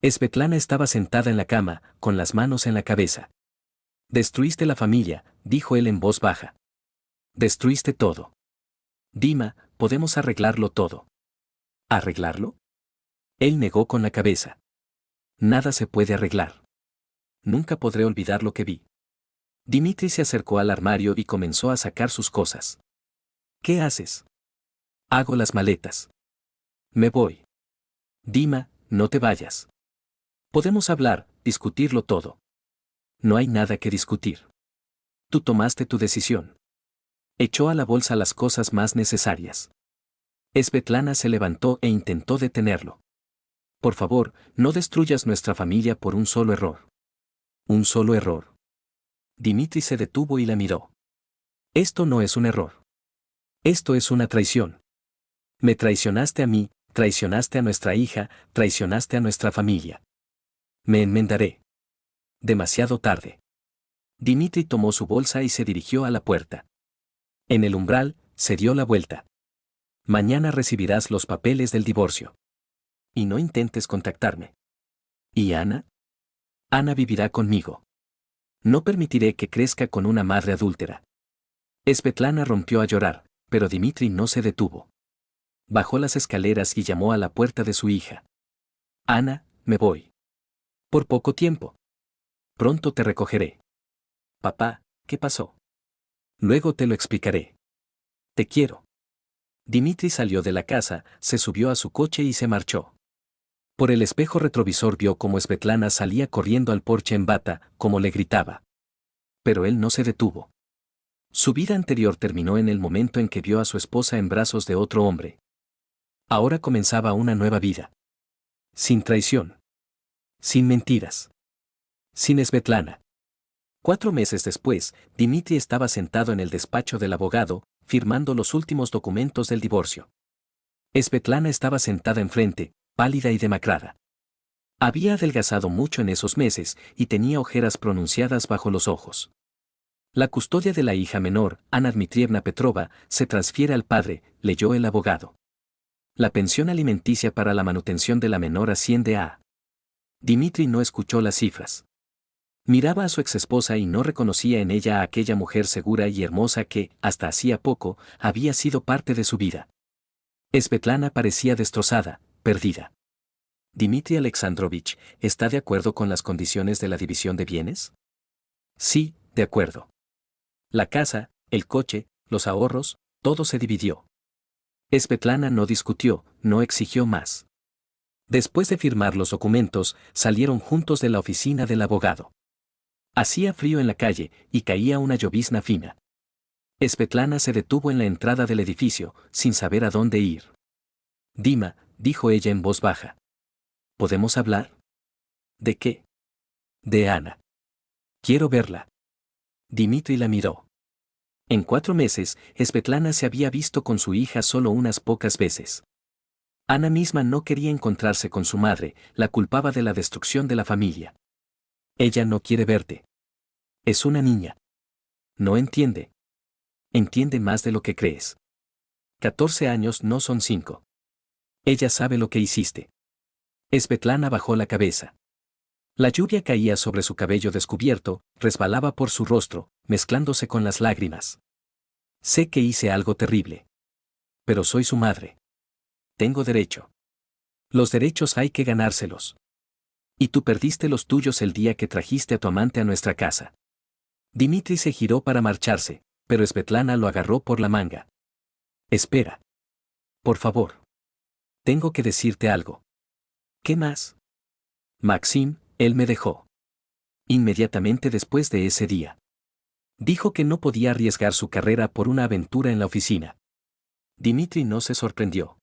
A: Svetlana estaba sentada en la cama, con las manos en la cabeza. Destruiste la familia, dijo él en voz baja. Destruiste todo. Dima, podemos arreglarlo todo. ¿Arreglarlo? Él negó con la cabeza. Nada se puede arreglar. Nunca podré olvidar lo que vi. Dimitri se acercó al armario y comenzó a sacar sus cosas. ¿Qué haces? Hago las maletas. Me voy. Dima, no te vayas. Podemos hablar, discutirlo todo. No hay nada que discutir. Tú tomaste tu decisión. Echó a la bolsa las cosas más necesarias. Svetlana se levantó e intentó detenerlo. Por favor, no destruyas nuestra familia por un solo error. ¿Un solo error? Dimitri se detuvo y la miró. Esto no es un error. Esto es una traición. Me traicionaste a mí, traicionaste a nuestra hija, traicionaste a nuestra familia. Me enmendaré. Demasiado tarde. Dimitri tomó su bolsa y se dirigió a la puerta. En el umbral, se dio la vuelta. Mañana recibirás los papeles del divorcio. Y no intentes contactarme. ¿Y Ana? Ana vivirá conmigo. No permitiré que crezca con una madre adúltera. Svetlana rompió a llorar, pero Dimitri no se detuvo. Bajó las escaleras y llamó a la puerta de su hija. Ana, me voy. Por poco tiempo. Pronto te recogeré. Papá, ¿qué pasó? Luego te lo explicaré. Te quiero. Dimitri salió de la casa, se subió a su coche y se marchó. Por el espejo retrovisor vio cómo Svetlana salía corriendo al porche en bata, como le gritaba. Pero él no se detuvo. Su vida anterior terminó en el momento en que vio a su esposa en brazos de otro hombre. Ahora comenzaba una nueva vida. Sin traición. Sin mentiras. Sin Svetlana. 4 meses después, Dimitri estaba sentado en el despacho del abogado, firmando los últimos documentos del divorcio. Svetlana estaba sentada enfrente, pálida y demacrada. Había adelgazado mucho en esos meses y tenía ojeras pronunciadas bajo los ojos. La custodia de la hija menor, Ana Dmitrievna Petrova, se transfiere al padre, leyó el abogado. La pensión alimenticia para la manutención de la menor asciende a... Dimitri no escuchó las cifras. Miraba a su exesposa y no reconocía en ella a aquella mujer segura y hermosa que, hasta hacía poco, había sido parte de su vida. Svetlana parecía destrozada, perdida. ¿Dimitri Alexandrovich está de acuerdo con las condiciones de la división de bienes? Sí, de acuerdo. La casa, el coche, los ahorros, todo se dividió. Svetlana no discutió, no exigió más. Después de firmar los documentos, salieron juntos de la oficina del abogado. Hacía frío en la calle y caía una llovizna fina. Svetlana se detuvo en la entrada del edificio, sin saber a dónde ir. Dima, dijo ella en voz baja. ¿Podemos hablar? ¿De qué? De Ana. Quiero verla. Dimitri la miró. En 4 meses, Svetlana se había visto con su hija solo unas pocas veces. Ana misma no quería encontrarse con su madre, la culpaba de la destrucción de la familia. Ella no quiere verte. Es una niña. No entiende. Entiende más de lo que crees. 14 años no son 5. Ella sabe lo que hiciste. Svetlana bajó la cabeza. La lluvia caía sobre su cabello descubierto, resbalaba por su rostro, mezclándose con las lágrimas. Sé que hice algo terrible. Pero soy su madre. Tengo derecho. Los derechos hay que ganárselos. Y tú perdiste los tuyos el día que trajiste a tu amante a nuestra casa. Dimitri se giró para marcharse, pero Svetlana lo agarró por la manga. Espera. Por favor. Tengo que decirte algo. ¿Qué más? Maxim, él me dejó. Inmediatamente después de ese día. Dijo que no podía arriesgar su carrera por una aventura en la oficina. Dimitri no se sorprendió.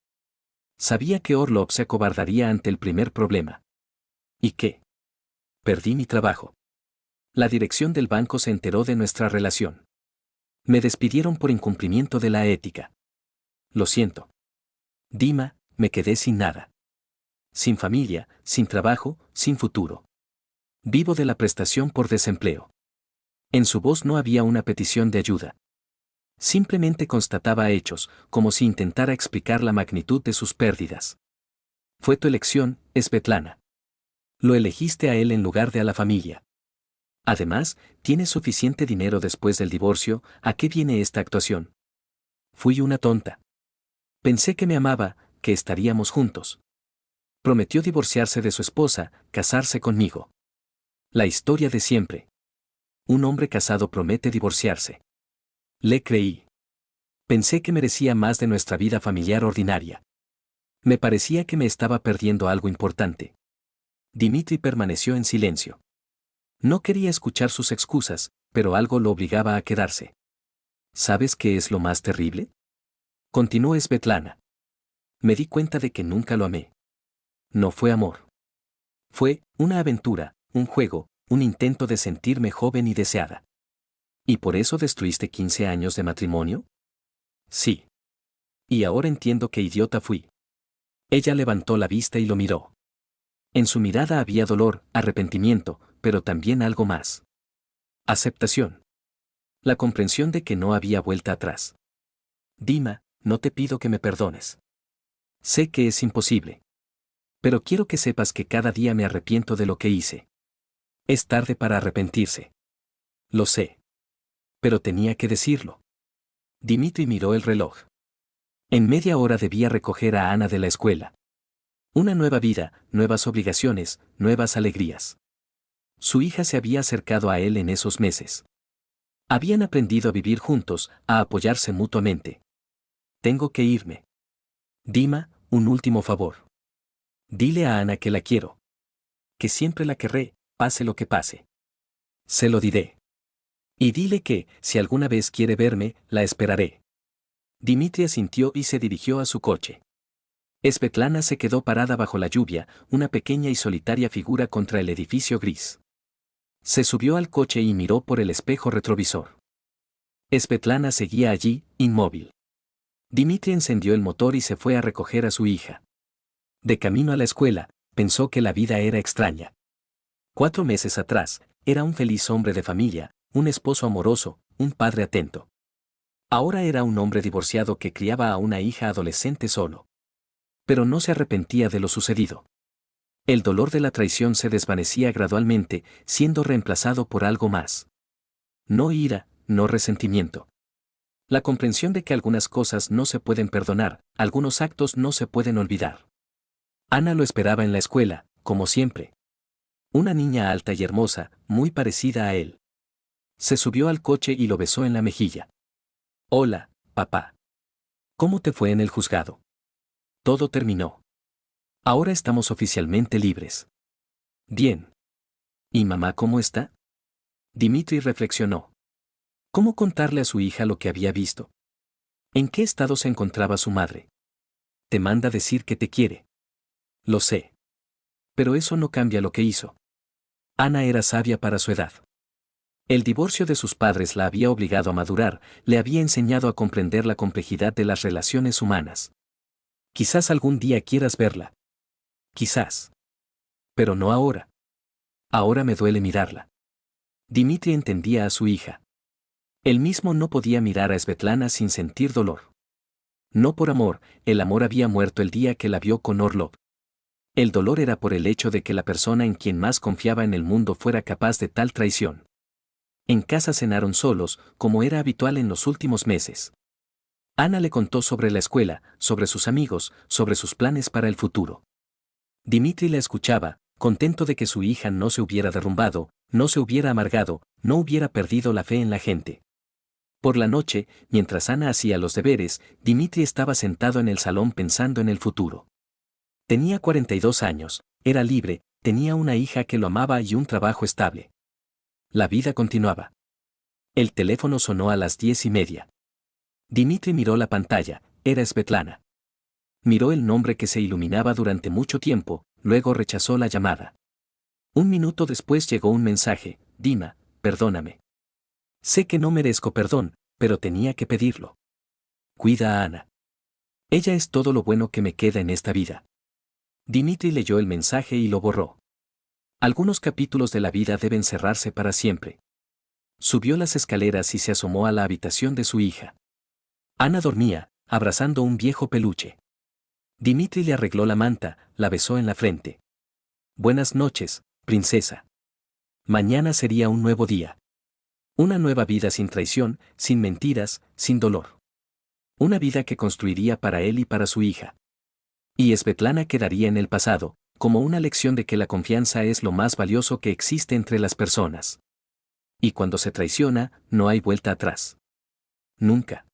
A: Sabía que Orlov se acobardaría ante el primer problema. ¿Y qué? Perdí mi trabajo. La dirección del banco se enteró de nuestra relación. Me despidieron por incumplimiento de la ética. Lo siento. Dima, me quedé sin nada. Sin familia, sin trabajo, sin futuro. Vivo de la prestación por desempleo. En su voz no había una petición de ayuda. Simplemente constataba hechos, como si intentara explicar la magnitud de sus pérdidas. Fue tu elección, Svetlana. Lo elegiste a él en lugar de a la familia. Además, tienes suficiente dinero después del divorcio, ¿a qué viene esta actuación? Fui una tonta. Pensé que me amaba, que estaríamos juntos. Prometió divorciarse de su esposa, casarse conmigo. La historia de siempre. Un hombre casado promete divorciarse. Le creí. Pensé que merecía más de nuestra vida familiar ordinaria. Me parecía que me estaba perdiendo algo importante. Dimitri permaneció en silencio. No quería escuchar sus excusas, pero algo lo obligaba a quedarse. ¿Sabes qué es lo más terrible? Continuó Svetlana. Me di cuenta de que nunca lo amé. No fue amor. Fue una aventura, un juego, un intento de sentirme joven y deseada. ¿Y por eso destruiste 15 años de matrimonio? Sí. Y ahora entiendo qué idiota fui. Ella levantó la vista y lo miró. En su mirada había dolor, arrepentimiento, pero también algo más. Aceptación. La comprensión de que no había vuelta atrás. Dima, no te pido que me perdones. Sé que es imposible. Pero quiero que sepas que cada día me arrepiento de lo que hice. Es tarde para arrepentirse. Lo sé. Pero tenía que decirlo. Dimitri miró el reloj. En media hora debía recoger a Ana de la escuela. Una nueva vida, nuevas obligaciones, nuevas alegrías. Su hija se había acercado a él en esos meses. Habían aprendido a vivir juntos, a apoyarse mutuamente. Tengo que irme. Dima, un último favor. Dile a Ana que la quiero. Que siempre la querré, pase lo que pase. Se lo diré. Y dile que, si alguna vez quiere verme, la esperaré. Dimitri asintió y se dirigió a su coche. Svetlana se quedó parada bajo la lluvia, una pequeña y solitaria figura contra el edificio gris. Se subió al coche y miró por el espejo retrovisor. Svetlana seguía allí, inmóvil. Dimitri encendió el motor y se fue a recoger a su hija. De camino a la escuela, pensó que la vida era extraña. 4 meses atrás, era un feliz hombre de familia, un esposo amoroso, un padre atento. Ahora era un hombre divorciado que criaba a una hija adolescente solo. Pero no se arrepentía de lo sucedido. El dolor de la traición se desvanecía gradualmente, siendo reemplazado por algo más. No ira, no resentimiento. La comprensión de que algunas cosas no se pueden perdonar, algunos actos no se pueden olvidar. Ana lo esperaba en la escuela, como siempre. Una niña alta y hermosa, muy parecida a él. Se subió al coche y lo besó en la mejilla. Hola, papá. ¿Cómo te fue en el juzgado? Todo terminó. Ahora estamos oficialmente libres. Bien. ¿Y mamá cómo está? Dimitri reflexionó. ¿Cómo contarle a su hija lo que había visto? ¿En qué estado se encontraba su madre? Te manda decir que te quiere. Lo sé. Pero eso no cambia lo que hizo. Ana era sabia para su edad. El divorcio de sus padres la había obligado a madurar, le había enseñado a comprender la complejidad de las relaciones humanas. Quizás algún día quieras verla. Quizás. Pero no ahora. Ahora me duele mirarla. Dimitri entendía a su hija. Él mismo no podía mirar a Svetlana sin sentir dolor. No por amor, el amor había muerto el día que la vio con Orlov. El dolor era por el hecho de que la persona en quien más confiaba en el mundo fuera capaz de tal traición. En casa cenaron solos, como era habitual en los últimos meses. Ana le contó sobre la escuela, sobre sus amigos, sobre sus planes para el futuro. Dimitri la escuchaba, contento de que su hija no se hubiera derrumbado, no se hubiera amargado, no hubiera perdido la fe en la gente. Por la noche, mientras Ana hacía los deberes, Dimitri estaba sentado en el salón pensando en el futuro. Tenía 42 años, era libre, tenía una hija que lo amaba y un trabajo estable. La vida continuaba. El teléfono sonó a las 10:30. Dimitri miró la pantalla, era Svetlana. Miró el nombre que se iluminaba durante mucho tiempo, luego rechazó la llamada. Un minuto después llegó un mensaje: Dima, perdóname. Sé que no merezco perdón, pero tenía que pedirlo. Cuida a Ana. Ella es todo lo bueno que me queda en esta vida. Dimitri leyó el mensaje y lo borró. Algunos capítulos de la vida deben cerrarse para siempre. Subió las escaleras y se asomó a la habitación de su hija. Ana dormía, abrazando un viejo peluche. Dimitri le arregló la manta, la besó en la frente. Buenas noches, princesa. Mañana sería un nuevo día. Una nueva vida sin traición, sin mentiras, sin dolor. Una vida que construiría para él y para su hija. Y Svetlana quedaría en el pasado, como una lección de que la confianza es lo más valioso que existe entre las personas. Y cuando se traiciona, no hay vuelta atrás. Nunca.